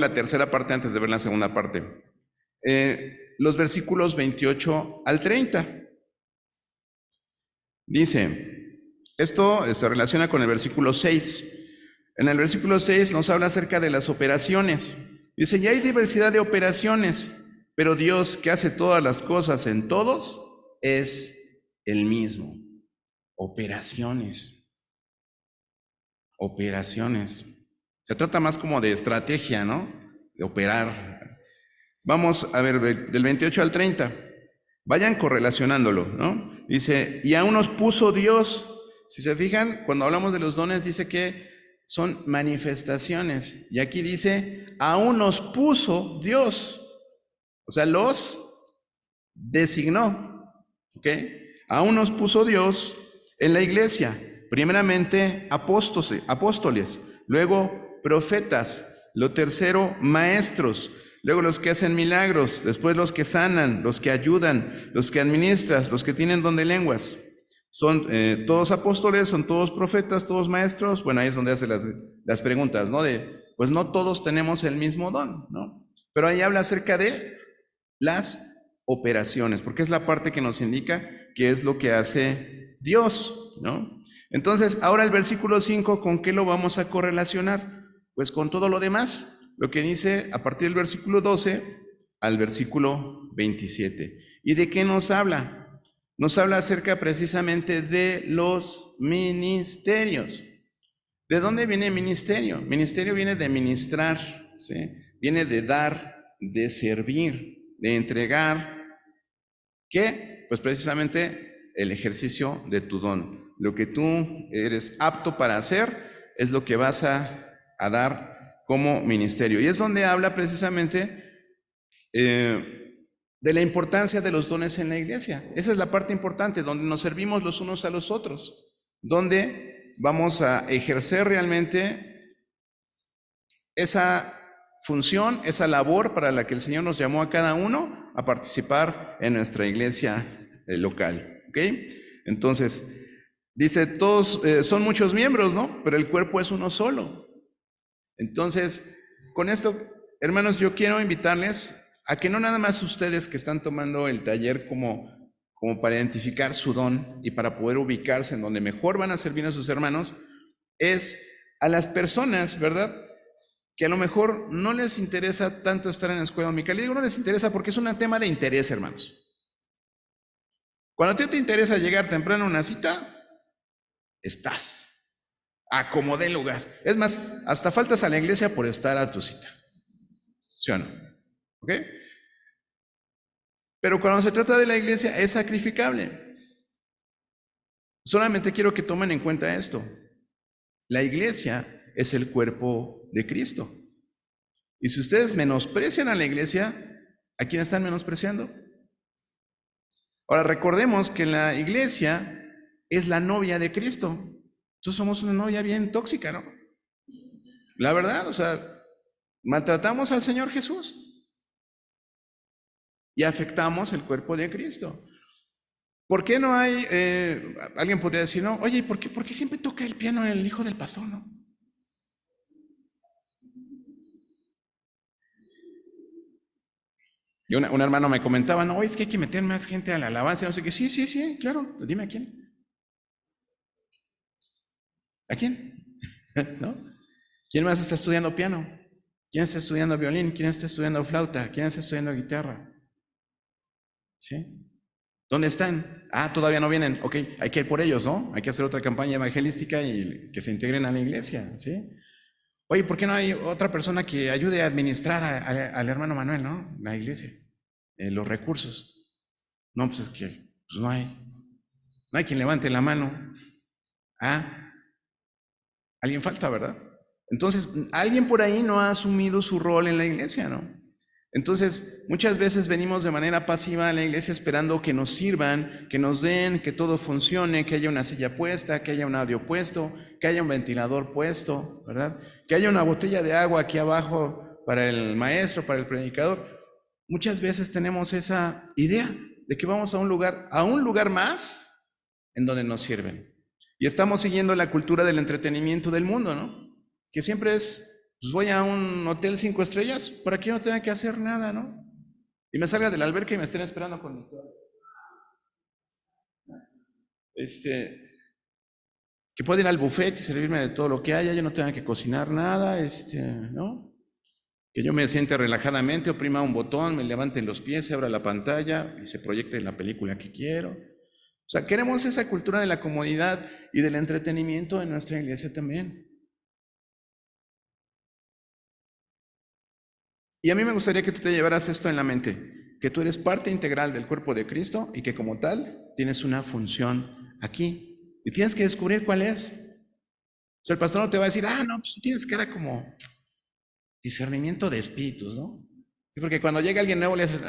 A: la tercera parte antes de ver la segunda parte. Los versículos 28 al 30. Dice, esto se relaciona con el versículo 6. En el versículo 6 nos habla acerca de las operaciones. Dice, ya hay diversidad de operaciones, pero Dios que hace todas las cosas en todos es el mismo. Operaciones. Operaciones. Se trata más como de estrategia, ¿no? De operar. Vamos a ver del 28 al 30. Vayan correlacionándolo, ¿no? Dice, y aún nos puso Dios. Si se fijan, cuando hablamos de los dones, dice que son manifestaciones. Y aquí dice, aún nos puso Dios. O sea, los designó. ¿Ok? Aún nos puso Dios en la iglesia. Primeramente, apóstoles. Luego, profetas. Lo tercero, maestros. Luego los que hacen milagros, después los que sanan, los que ayudan, los que administran, los que tienen don de lenguas. Son todos apóstoles, son todos profetas, todos maestros. Bueno, ahí es donde hace las preguntas, ¿no? Pues no todos tenemos el mismo don, ¿no? Pero ahí habla acerca de las operaciones, porque es la parte que nos indica qué es lo que hace Dios, ¿no? Entonces, ahora el versículo 5, ¿con qué lo vamos a correlacionar? Pues con todo lo demás. Lo que dice a partir del versículo 12 al versículo 27. ¿Y de qué nos habla? Nos habla acerca precisamente de los ministerios. ¿De dónde viene ministerio? Ministerio viene de ministrar, ¿sí? Viene de dar, de servir, de entregar. ¿Qué? Pues precisamente el ejercicio de tu don. Lo que tú eres apto para hacer es lo que vas a dar como ministerio. Y es donde habla precisamente de la importancia de los dones en la iglesia. Esa es la parte importante, donde nos servimos los unos a los otros, donde vamos a ejercer realmente esa función, esa labor para la que el Señor nos llamó a cada uno a participar en nuestra iglesia local. ¿Ok? Entonces, dice, todos son muchos miembros, ¿no? Pero el cuerpo es uno solo. Entonces, con esto, hermanos, yo quiero invitarles a que no nada más ustedes que están tomando el taller como para identificar su don y para poder ubicarse en donde mejor van a servir a sus hermanos, es a las personas, ¿verdad?, que a lo mejor no les interesa tanto estar en la escuela dominical. Y digo no les interesa porque es un tema de interés, hermanos. Cuando a ti te interesa llegar temprano a una cita, estás. Acomodé el lugar. Es más, hasta faltas a la iglesia por estar a tu cita. ¿Sí o no? ¿Ok? Pero cuando se trata de la iglesia es sacrificable. Solamente quiero que tomen en cuenta esto. La iglesia es el cuerpo de Cristo. Y si ustedes menosprecian a la iglesia, ¿a quién están menospreciando? Ahora recordemos que la iglesia es la novia de Cristo. Entonces somos una novia bien tóxica, ¿no? La verdad, o sea, maltratamos al Señor Jesús y afectamos el cuerpo de Cristo. ¿Por qué no hay, alguien podría decir, no, oye, ¿por qué siempre toca el piano el hijo del pastor, no? Y un hermano me comentaba, no, es que hay que meter más gente a la alabanza, no sé qué. Sí, claro, dime a quién. ¿A quién? ¿No? ¿Quién más está estudiando piano? ¿Quién está estudiando violín? ¿Quién está estudiando flauta? ¿Quién está estudiando guitarra? ¿Sí? ¿Dónde están? Ah, todavía no vienen. Ok, hay que ir por ellos, ¿no? Hay que hacer otra campaña evangelística y que se integren a la iglesia, ¿sí? Oye, ¿por qué no hay otra persona que ayude a administrar al hermano Manuel, ¿no? La iglesia, los recursos. No, pues es que pues no hay quien levante la mano. Ah, alguien falta, ¿verdad? Entonces, alguien por ahí no ha asumido su rol en la iglesia, ¿no? Entonces, muchas veces venimos de manera pasiva a la iglesia esperando que nos sirvan, que nos den, que todo funcione, que haya una silla puesta, que haya un audio puesto, que haya un ventilador puesto, ¿verdad? Que haya una botella de agua aquí abajo para el maestro, para el predicador. Muchas veces tenemos esa idea de que vamos a un lugar más en donde nos sirven. Y estamos siguiendo la cultura del entretenimiento del mundo, ¿no? Que siempre es, pues voy a un hotel 5 estrellas para que yo no tenga que hacer nada, ¿no? Y me salga de la alberca y me estén esperando con mi toalla. Que pueda ir al buffet y servirme de todo lo que haya, yo no tenga que cocinar nada, ¿no? Que yo me siente relajadamente, oprima un botón, me levante los pies, se abra la pantalla y se proyecte la película que quiero. O sea, queremos esa cultura de la comodidad y del entretenimiento en nuestra iglesia también. Y a mí me gustaría que tú te llevaras esto en la mente, que tú eres parte integral del cuerpo de Cristo y que como tal tienes una función aquí. Y tienes que descubrir cuál es. O sea, el pastor no te va a decir, no, pues tú tienes cara como discernimiento de espíritus, ¿no? Sí, porque cuando llega alguien nuevo le haces,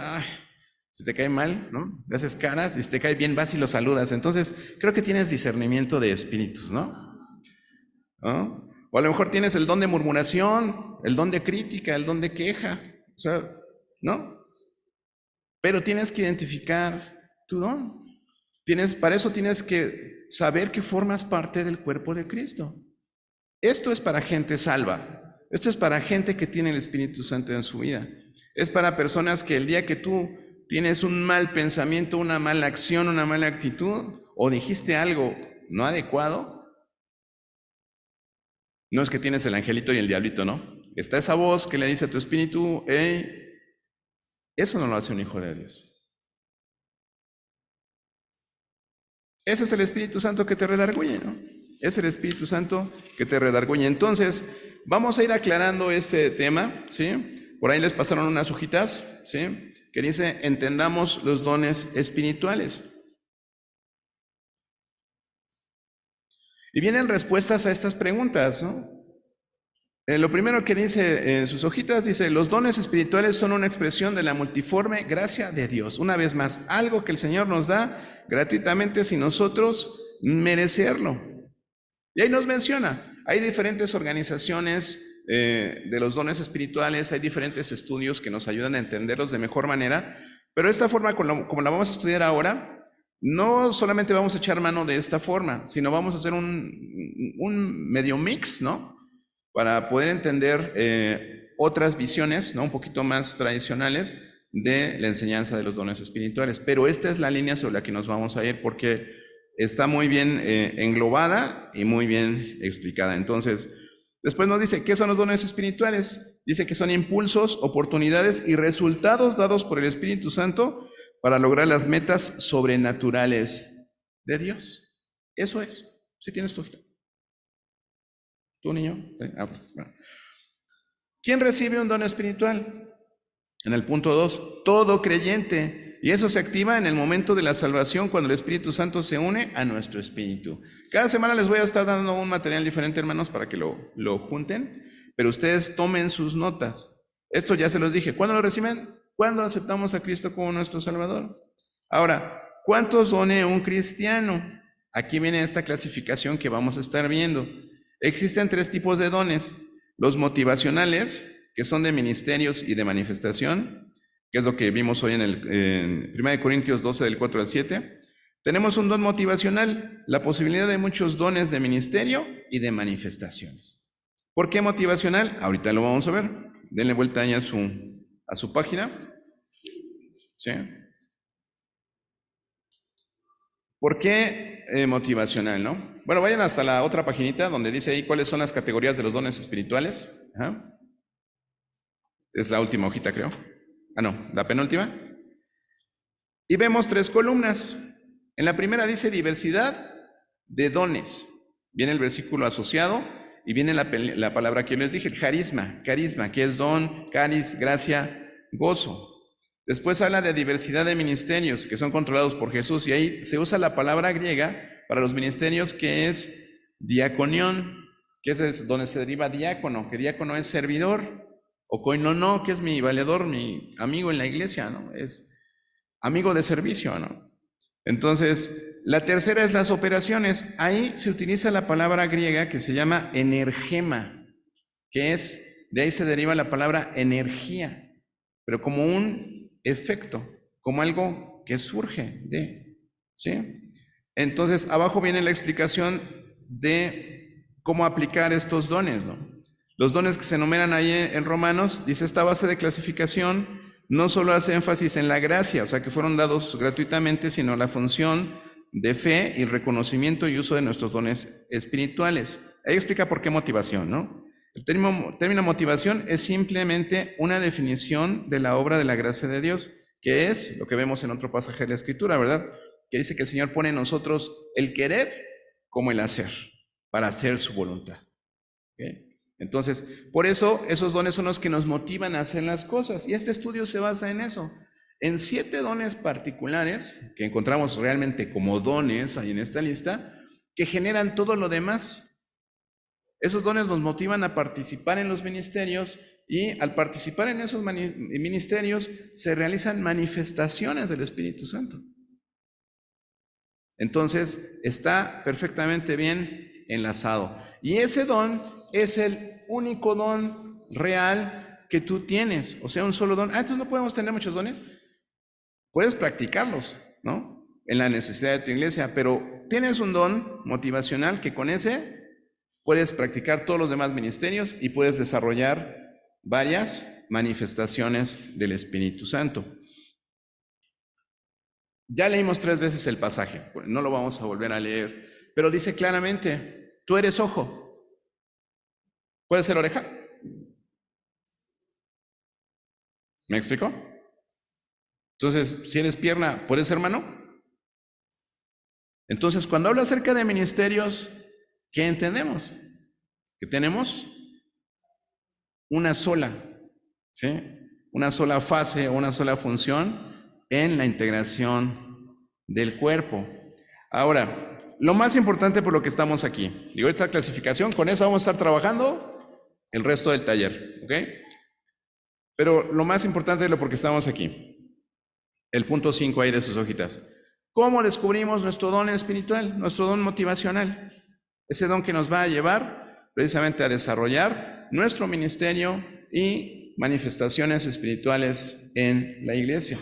A: si te cae mal, ¿no? Le haces caras y si te cae bien vas y lo saludas. Entonces, creo que tienes discernimiento de espíritus, ¿no? ¿No? O a lo mejor tienes el don de murmuración, el don de crítica, el don de queja, o sea, ¿no? Pero tienes que identificar tu don. Para eso tienes que saber que formas parte del cuerpo de Cristo. Esto es para gente salva. Esto es para gente que tiene el Espíritu Santo en su vida. Es para personas que el día que tú tienes un mal pensamiento, una mala acción, una mala actitud, o dijiste algo no adecuado, no es que tienes el angelito y el diablito, ¿no? Está esa voz que le dice a tu espíritu, eso no lo hace un hijo de Dios. Ese es el Espíritu Santo que te redarguye, ¿no? Es el Espíritu Santo que te redarguye. Entonces, vamos a ir aclarando este tema, ¿sí? Por ahí les pasaron unas hojitas, ¿sí? Que dice, entendamos los dones espirituales. Y vienen respuestas a estas preguntas, ¿no? Lo primero que dice en sus hojitas, dice, los dones espirituales son una expresión de la multiforme gracia de Dios. Una vez más, algo que el Señor nos da gratuitamente sin nosotros merecerlo. Y ahí nos menciona, hay diferentes organizaciones de los dones espirituales, hay diferentes estudios que nos ayudan a entenderlos de mejor manera, pero esta forma como la vamos a estudiar ahora, no solamente vamos a echar mano de esta forma, sino vamos a hacer un medio mix, ¿no? Para poder entender otras visiones, ¿no? Un poquito más tradicionales de la enseñanza de los dones espirituales. Pero esta es la línea sobre la que nos vamos a ir porque está muy bien englobada y muy bien explicada. Entonces, después nos dice, ¿qué son los dones espirituales? Dice que son impulsos, oportunidades y resultados dados por el Espíritu Santo para lograr las metas sobrenaturales de Dios. Eso es. Si tienes tu hojita. ¿Tu niño? Bueno. ¿Quién recibe un don espiritual? En el punto 2, todo creyente. Y eso se activa en el momento de la salvación cuando el Espíritu Santo se une a nuestro espíritu. Cada semana les voy a estar dando un material diferente, hermanos, para que lo junten, pero ustedes tomen sus notas. Esto ya se los dije. ¿Cuándo lo reciben? Cuando aceptamos a Cristo como nuestro Salvador. Ahora, ¿cuántos dones un cristiano? Aquí viene esta clasificación que vamos a estar viendo. Existen 3 tipos de dones. Los motivacionales, que son de ministerios y de manifestación, que es lo que vimos hoy en 1 Corintios 12, del 4 al 7. Tenemos un don motivacional, la posibilidad de muchos dones de ministerio y de manifestaciones. ¿Por qué motivacional? Ahorita lo vamos a ver. Denle vuelta ahí a su página. ¿Sí? ¿Por qué motivacional, no? Bueno, vayan hasta la otra paginita donde dice ahí cuáles son las categorías de los dones espirituales. Ajá. Es la última hojita, creo. Ah, no, la penúltima. Y vemos 3 columnas. En la primera dice diversidad de dones. Viene el versículo asociado y viene la palabra que yo les dije, el carisma, que es don, caris, gracia, gozo. Después habla de diversidad de ministerios que son controlados por Jesús y ahí se usa la palabra griega para los ministerios que es diaconión, que es donde se deriva diácono, que diácono es servidor, o koinono, que es mi valedor, mi amigo en la iglesia, ¿no? Es amigo de servicio, ¿no? Entonces, la tercera es las operaciones. Ahí se utiliza la palabra griega que se llama energema, que es, de ahí se deriva la palabra energía, pero como un efecto, como algo que surge de, ¿sí? Entonces, abajo viene la explicación de cómo aplicar estos dones, ¿no? Los dones que se enumeran ahí en Romanos, dice esta base de clasificación no solo hace énfasis en la gracia, o sea que fueron dados gratuitamente, sino la función de fe y reconocimiento y uso de nuestros dones espirituales. Ahí explica por qué motivación, ¿no? El término motivación es simplemente una definición de la obra de la gracia de Dios, que es lo que vemos en otro pasaje de la Escritura, ¿verdad? Que dice que el Señor pone en nosotros el querer como el hacer, para hacer su voluntad. ¿Okay? Entonces, por eso esos dones son los que nos motivan a hacer las cosas. Y este estudio se basa en eso. En 7 dones particulares, que encontramos realmente como dones ahí en esta lista, que generan todo lo demás. Esos dones nos motivan a participar en los ministerios y al participar en esos ministerios se realizan manifestaciones del Espíritu Santo. Entonces, está perfectamente bien enlazado. Y ese don es el único don real que tú tienes, o sea, un solo don. Entonces no podemos tener muchos dones. Puedes practicarlos, ¿no? En la necesidad de tu iglesia, pero tienes un don motivacional que con ese puedes practicar todos los demás ministerios y puedes desarrollar varias manifestaciones del Espíritu Santo. Ya leímos 3 veces el pasaje, no lo vamos a volver a leer, pero dice claramente, tú eres ojo. ¿Puede ser oreja? ¿Me explicó? Entonces, si eres pierna, ¿puedes ser mano? Entonces, cuando habla acerca de ministerios, ¿qué entendemos? Que tenemos una sola, ¿sí? Una sola fase o una sola función en la integración del cuerpo. Ahora, lo más importante por lo que estamos aquí, digo, esta clasificación, con esa vamos a estar trabajando el resto del taller, ¿ok? Pero lo más importante es lo por qué estamos aquí. El punto 5 ahí de sus hojitas. ¿Cómo descubrimos nuestro don espiritual, nuestro don motivacional? Ese don que nos va a llevar precisamente a desarrollar nuestro ministerio y manifestaciones espirituales en la iglesia.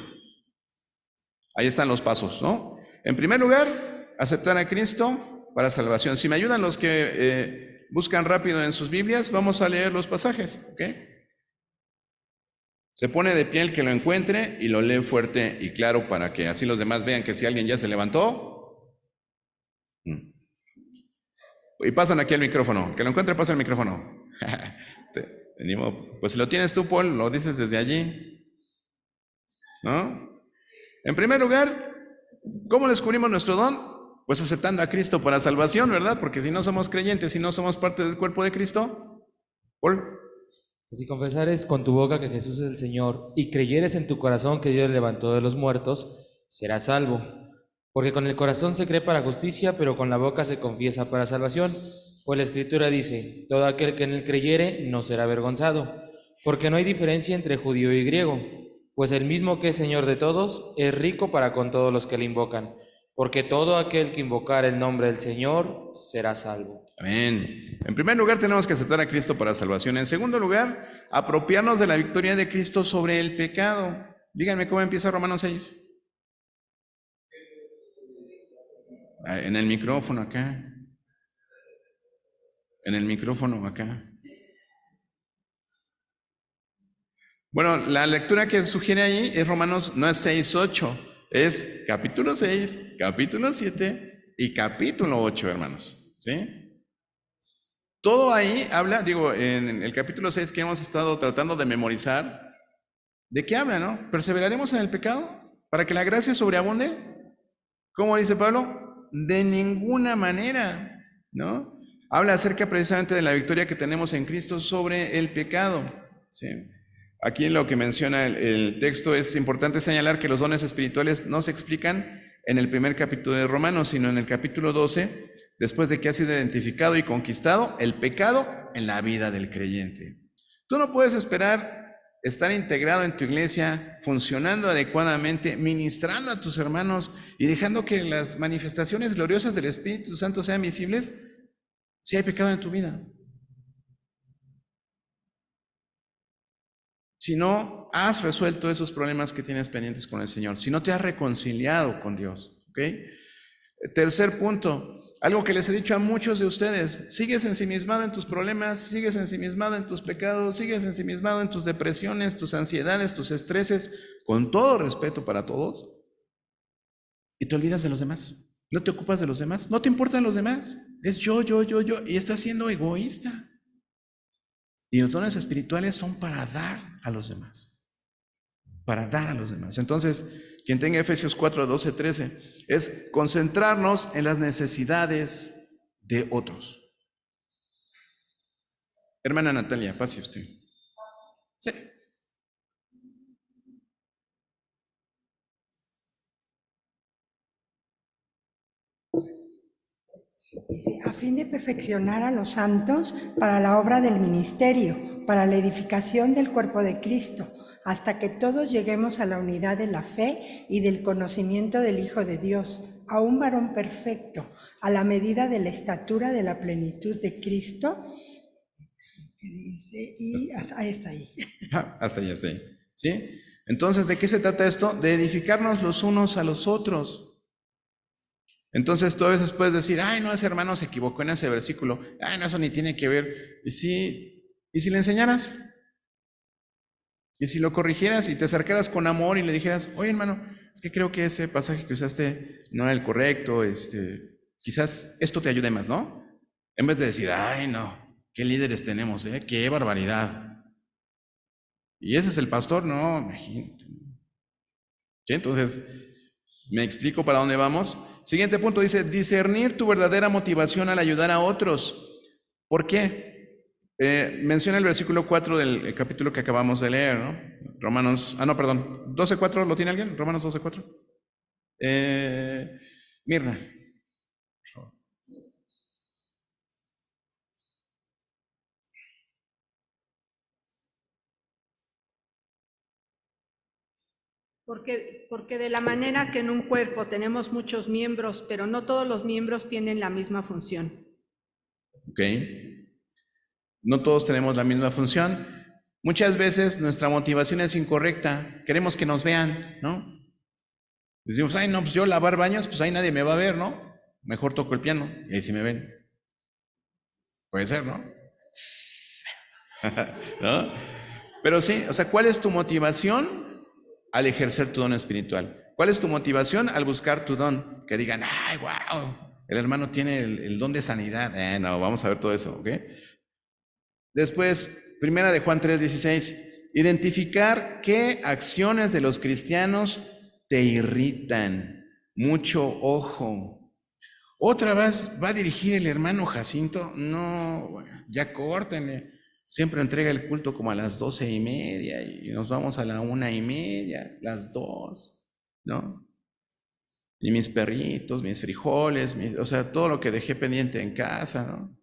A: Ahí están los pasos, ¿no? En primer lugar, aceptar a Cristo para salvación. Si me ayudan los que buscan rápido en sus Biblias, vamos a leer los pasajes, ¿ok? Se pone de pie el que lo encuentre y lo lee fuerte y claro para que así los demás vean que si alguien ya se levantó. Y pasan aquí el micrófono. Que lo encuentre, pasa el micrófono. Pues si lo tienes tú, Paul, lo dices desde allí, ¿no? En primer lugar, ¿cómo descubrimos nuestro don? Pues aceptando a Cristo para salvación, ¿verdad? Porque si no somos creyentes, si no somos parte del cuerpo de Cristo, Paul.
E: Si confesares con tu boca que Jesús es el Señor y creyeres en tu corazón que Dios le levantó de los muertos, serás salvo. Porque con el corazón se cree para justicia, pero con la boca se confiesa para salvación. Pues la Escritura dice, todo aquel que en él creyere no será avergonzado. Porque no hay diferencia entre judío y griego, pues el mismo que es Señor de todos es rico para con todos los que le invocan. Porque todo aquel que invocar el nombre del Señor será salvo.
A: Amén. En primer lugar, tenemos que aceptar a Cristo para salvación. En segundo lugar, apropiarnos de la victoria de Cristo sobre el pecado. Díganme cómo empieza Romanos 6. En el micrófono acá. En el micrófono acá. Bueno, la lectura que sugiere ahí es Romanos, no es 6, 8, es capítulo 6, capítulo 7 y capítulo 8, hermanos. ¿Sí? Todo ahí habla, digo, en el capítulo 6 que hemos estado tratando de memorizar, ¿de qué habla, no? ¿Perseveraremos en el pecado para que la gracia sobreabunde? ¿Cómo dice Pablo? De ninguna manera, ¿no? Habla acerca precisamente de la victoria que tenemos en Cristo sobre el pecado. ¿Sí? Aquí lo que menciona el texto es importante señalar que los dones espirituales no se explican en el primer capítulo de Romanos, sino en el capítulo 12, después de que ha sido identificado y conquistado el pecado en la vida del creyente. Tú no puedes esperar estar integrado en tu iglesia, funcionando adecuadamente, ministrando a tus hermanos y dejando que las manifestaciones gloriosas del Espíritu Santo sean visibles si hay pecado en tu vida. Si no has resuelto esos problemas que tienes pendientes con el Señor, si no te has reconciliado con Dios, ¿ok? Tercer punto, algo que les he dicho a muchos de ustedes: sigues ensimismado en tus problemas, sigues ensimismado en tus pecados, sigues ensimismado en tus depresiones, tus ansiedades, tus estreses, con todo respeto para todos, y te olvidas de los demás. No te ocupas de los demás, no te importan los demás, es yo, y estás siendo egoísta. Y los dones espirituales son para dar a los demás, para dar a los demás. Entonces, quien tenga Efesios 4, 12, 13, es concentrarnos en las necesidades de otros. Hermana Natalia, pase usted. Sí.
G: A fin de perfeccionar a los santos para la obra del ministerio, para la edificación del cuerpo de Cristo, hasta que todos lleguemos a la unidad de la fe y del conocimiento del Hijo de Dios, a un varón perfecto, a la medida de la estatura de la plenitud de Cristo. Y ahí está ahí.
A: Hasta ahí. ¿Sí? Entonces, ¿de qué se trata esto? De edificarnos los unos a los otros. Entonces tú a veces puedes decir: ay, no, ese hermano se equivocó en ese versículo, ay, no, eso ni tiene que ver. ¿Y si le enseñaras? ¿Y si lo corrigieras y te acercaras con amor y le dijeras: oye, hermano, es que creo que ese pasaje que usaste no era el correcto, quizás esto te ayude más, ¿no? En vez de decir: ay, no, qué líderes tenemos, qué barbaridad. Y ese es el pastor, no, imagínate. ¿Sí? Entonces, ¿me explico para dónde vamos? Siguiente punto dice: discernir tu verdadera motivación al ayudar a otros. ¿Por qué? Menciona el versículo 4 del capítulo que acabamos de leer, ¿no? Romanos, 12:4, ¿lo tiene alguien? Romanos 12:4. Mirna.
H: Porque de la manera que en un cuerpo tenemos muchos miembros, pero no todos los miembros tienen la misma función.
A: Ok. No todos tenemos la misma función. Muchas veces nuestra motivación es incorrecta. Queremos que nos vean, ¿no? Decimos: ay, no, pues yo lavar baños, pues ahí nadie me va a ver, ¿no? Mejor toco el piano y ahí sí me ven. Puede ser, ¿no? ¿No? Pero sí, o sea, ¿cuál es tu motivación al ejercer tu don espiritual? ¿Cuál es tu motivación al buscar tu don? Que digan: ay, wow, el hermano tiene el don de sanidad. No, vamos a ver todo eso, ¿ok? Después, primera de Juan 3:16, identificar qué acciones de los cristianos te irritan. Mucho ojo. ¿Otra vez va a dirigir el hermano Jacinto? No, ya córtenle. Siempre entrega el culto como a las 12:30 y nos vamos a la 1:30, las 2, ¿no? Y mis perritos, mis frijoles, o sea, todo lo que dejé pendiente en casa, ¿no?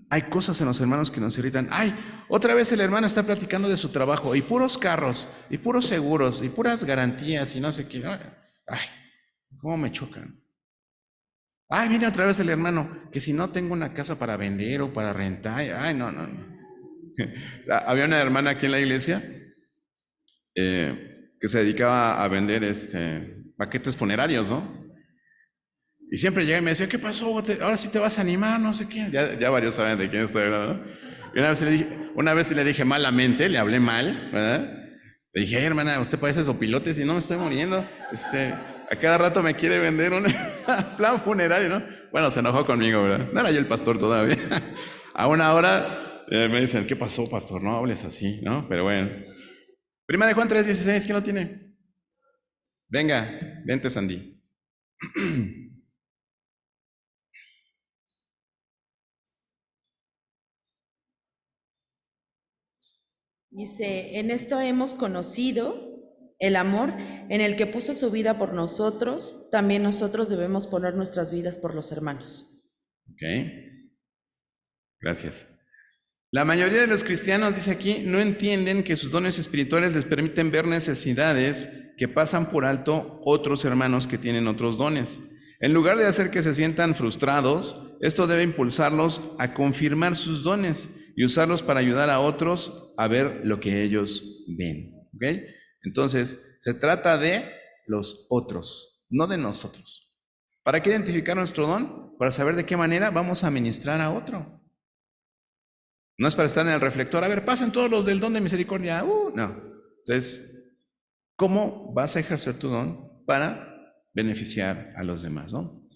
A: Hay cosas en los hermanos que nos irritan. Ay, otra vez el hermano está platicando de su trabajo y puros carros y puros seguros y puras garantías y no sé qué. Ay, cómo me chocan. Ay, viene otra vez el hermano que si no tengo una casa para vender o para rentar. Ay, no. Había una hermana aquí en la iglesia que se dedicaba a vender paquetes funerarios, ¿no? Y siempre llegaba y me decía: ¿qué pasó? Ahora sí te vas a animar, no sé qué. Ya varios saben de quién estoy hablando, ¿no? Y una vez le dije malamente, le hablé mal, ¿verdad? Le dije, hermana, usted parece sopilotes y no me estoy muriendo. A cada rato me quiere vender un plan funerario, ¿no? Bueno, se enojó conmigo, ¿verdad? No era yo el pastor todavía. A una hora me dicen, ¿qué pasó, pastor? No hables así, ¿no? Pero bueno. Primera de Juan 3:16, ¿quién lo tiene? Venga, vente, Sandy.
I: Dice, en esto hemos conocido el amor en el que puso su vida por nosotros, también nosotros debemos poner nuestras vidas por los hermanos.
A: Ok, gracias. La mayoría de los cristianos, dice aquí, no entienden que sus dones espirituales les permiten ver necesidades que pasan por alto otros hermanos que tienen otros dones. En lugar de hacer que se sientan frustrados, esto debe impulsarlos a confirmar sus dones y usarlos para ayudar a otros a ver lo que ellos ven. ¿Ok? Entonces, se trata de los otros, no de nosotros. ¿Para qué identificar nuestro don? Para saber de qué manera vamos a ministrar a otro. No es para estar en el reflector, a ver, pasen todos los del don de misericordia. No. Entonces, ¿cómo vas a ejercer tu don para beneficiar a los demás, ¿no?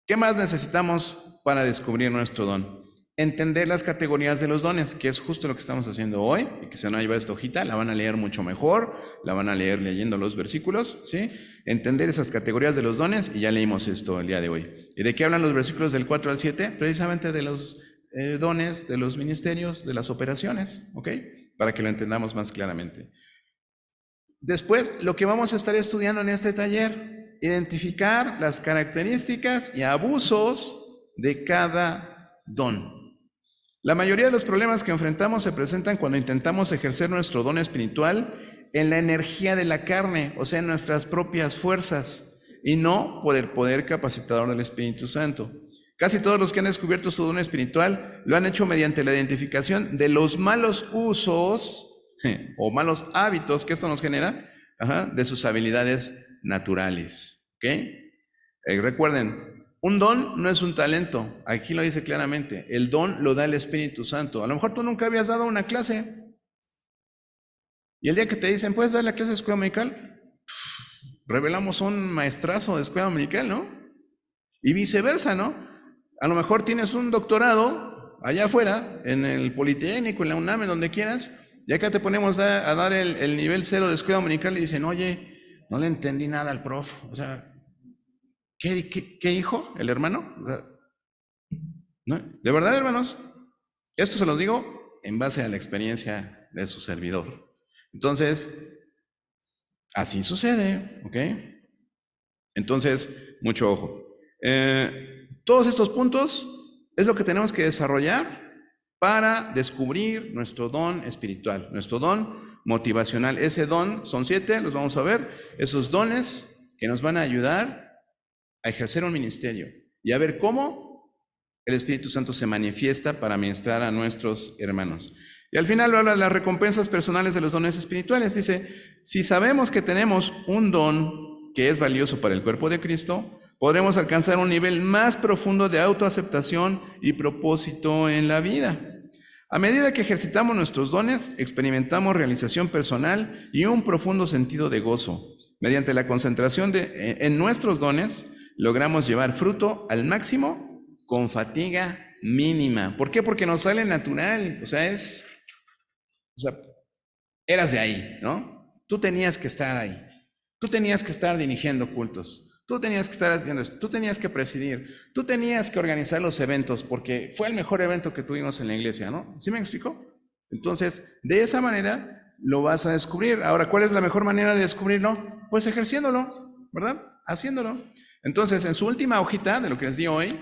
A: ¿Qué más necesitamos para descubrir nuestro don? Entender las categorías de los dones, que es justo lo que estamos haciendo hoy, y que se van a llevar esta hojita, la van a leer mucho mejor, la van a leer leyendo los versículos, ¿sí? Entender esas categorías de los dones, y ya leímos esto el día de hoy. ¿Y de qué hablan los versículos del 4 al 7? Precisamente de los dones, de los ministerios, de las operaciones, ¿ok? Para que lo entendamos más claramente. Después, lo que vamos a estar estudiando en este taller, identificar las características y abusos de cada don. La mayoría de los problemas que enfrentamos se presentan cuando intentamos ejercer nuestro don espiritual en la energía de la carne, o sea, en nuestras propias fuerzas, y no por el poder capacitador del Espíritu Santo. Casi todos los que han descubierto su don espiritual lo han hecho mediante la identificación de los malos usos o malos hábitos que esto nos genera de sus habilidades naturales. ¿Ok? Recuerden, un don no es un talento. Aquí lo dice claramente. El don lo da el Espíritu Santo. A lo mejor tú nunca habías dado una clase. Y el día que te dicen, ¿puedes dar la clase de escuela dominical? Revelamos un maestrazo de escuela dominical, ¿no? Y viceversa, ¿no? A lo mejor tienes un doctorado allá afuera, en el Politécnico, en la UNAM, en donde quieras, y acá te ponemos a dar el nivel 0 de escuela dominical y dicen, oye, no le entendí nada al prof. O sea, ¿qué hijo? ¿El hermano? O sea, ¿no? De verdad, hermanos, esto se los digo en base a la experiencia de su servidor. Entonces, así sucede, ¿ok? Entonces, mucho ojo. Todos estos puntos es lo que tenemos que desarrollar para descubrir nuestro don espiritual, nuestro don motivacional. Ese don, son 7, los vamos a ver, esos dones que nos van a ayudar a ejercer un ministerio y a ver cómo el Espíritu Santo se manifiesta para ministrar a nuestros hermanos. Y al final habla de las recompensas personales de los dones espirituales. Dice, si sabemos que tenemos un don que es valioso para el cuerpo de Cristo, podremos alcanzar un nivel más profundo de autoaceptación y propósito en la vida. A medida que ejercitamos nuestros dones, experimentamos realización personal y un profundo sentido de gozo. Mediante la concentración en nuestros dones, logramos llevar fruto al máximo con fatiga mínima. ¿Por qué? Porque nos sale natural. O sea, eras de ahí, ¿no? Tú tenías que estar ahí. Tú tenías que estar dirigiendo cultos. Tú tenías que estar haciendo esto, tú tenías que presidir, tú tenías que organizar los eventos porque fue el mejor evento que tuvimos en la iglesia, ¿no? ¿Sí me explico? Entonces, de esa manera lo vas a descubrir. Ahora, ¿cuál es la mejor manera de descubrirlo? Pues ejerciéndolo, ¿verdad? Haciéndolo. Entonces, en su última hojita de lo que les di hoy,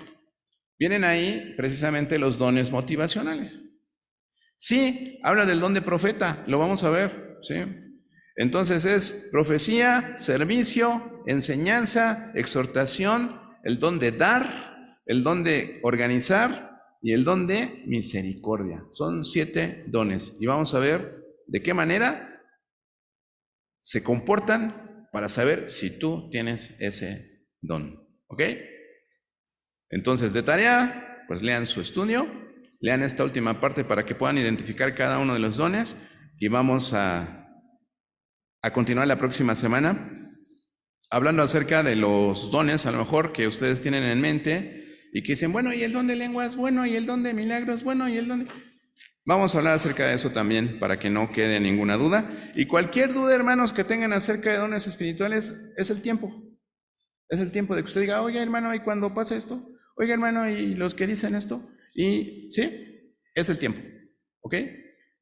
A: vienen ahí precisamente los dones motivacionales. Sí, habla del don de profeta, lo vamos a ver, ¿sí? Entonces es profecía, servicio, enseñanza, exhortación, el don de dar, el don de organizar y el don de misericordia. Son 7 dones y vamos a ver de qué manera se comportan para saber si tú tienes ese don. ¿Ok? Entonces, de tarea, pues lean su estudio lean esta última parte para que puedan identificar cada uno de los dones y vamos a continuar la próxima semana hablando acerca de los dones, a lo mejor que ustedes tienen en mente y que dicen, bueno, y el don de lenguas, bueno, y el don de milagros, bueno, y el don de... Vamos a hablar acerca de eso también para que no quede ninguna duda. Y cualquier duda, hermanos, que tengan acerca de dones espirituales, es el tiempo. Es el tiempo de que usted diga, oiga, hermano, ¿y cuando pasa esto? Oiga, hermano, ¿y los que dicen esto? Y sí, es el tiempo. ¿Ok?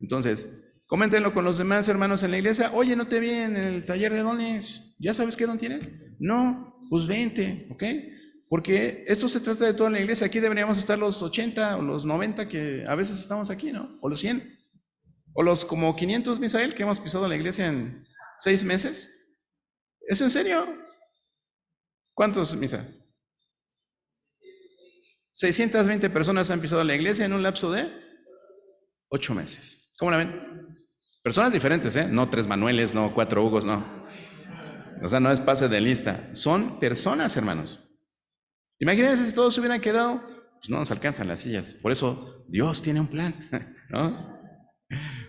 A: Entonces, coméntenlo con los demás hermanos en la iglesia. Oye, no te vi en el taller de dones. ¿Ya sabes qué don tienes? No, pues vente. ¿Ok? Porque esto se trata de toda la iglesia. Aquí deberíamos estar los 80 o los 90 que a veces estamos aquí, ¿no? O los 100. O los como 500, Misael, que hemos pisado la iglesia en 6 meses. ¿Es en serio? ¿Cuántos, Misa? 620 personas han pisado la iglesia en un lapso de 8 meses. ¿Cómo la ven? Personas diferentes, ¿eh? No 3 Manueles, no 4 Hugos, no. O sea, no es pase de lista. Son personas, hermanos. Imagínense si todos se hubieran quedado, pues no nos alcanzan las sillas. Por eso Dios tiene un plan, ¿no?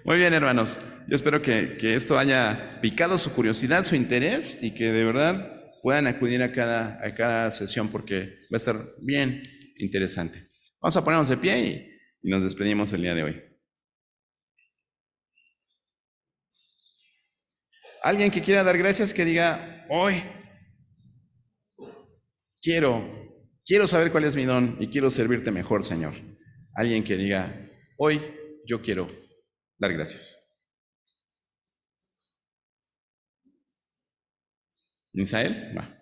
A: Muy bien, hermanos. Yo espero que esto haya picado su curiosidad, su interés y que de verdad puedan acudir a cada sesión porque va a estar bien interesante. Vamos a ponernos de pie y nos despedimos el día de hoy. Alguien que quiera dar gracias, que diga, hoy quiero saber cuál es mi don y quiero servirte mejor, Señor. Alguien que diga, hoy yo quiero dar gracias. ¿Misael? Va.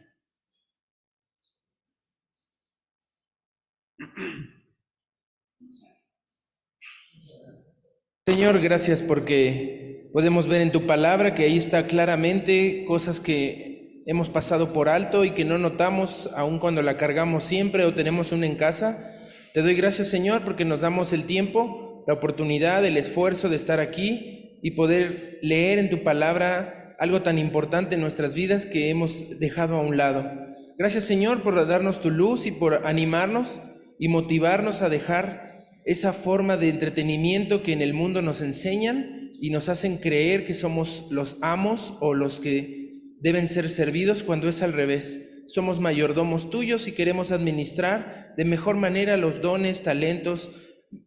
J: Señor, gracias porque podemos ver en tu palabra que ahí está claramente cosas que hemos pasado por alto y que no notamos aun cuando la cargamos siempre o tenemos una en casa. Te doy gracias, Señor, porque nos damos el tiempo, la oportunidad, el esfuerzo de estar aquí y poder leer en tu palabra algo tan importante en nuestras vidas que hemos dejado a un lado. Gracias, Señor, por darnos tu luz y por animarnos y motivarnos a dejar esa forma de entretenimiento que en el mundo nos enseñan y nos hacen creer que somos los amos o los que deben ser servidos cuando es al revés. Somos mayordomos tuyos y queremos administrar de mejor manera los dones, talentos,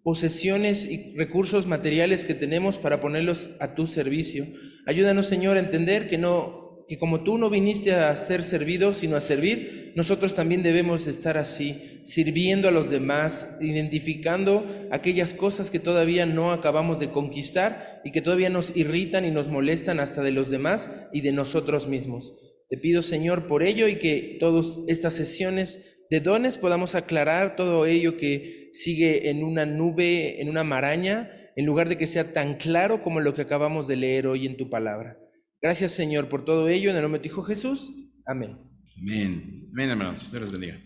J: posesiones y recursos materiales que tenemos para ponerlos a tu servicio. Ayúdanos, Señor, a entender que como tú no viniste a ser servido, sino a servir, nosotros también debemos estar así, sirviendo a los demás, identificando aquellas cosas que todavía no acabamos de conquistar y que todavía nos irritan y nos molestan hasta de los demás y de nosotros mismos. Te pido, Señor, por ello y que todas estas sesiones de dones podamos aclarar todo ello que sigue en una nube, en una maraña, en lugar de que sea tan claro como lo que acabamos de leer hoy en tu palabra. Gracias, Señor, por todo ello. En el nombre de tu Hijo Jesús. Amén.
A: Amén. Amén, hermanos. Dios los bendiga.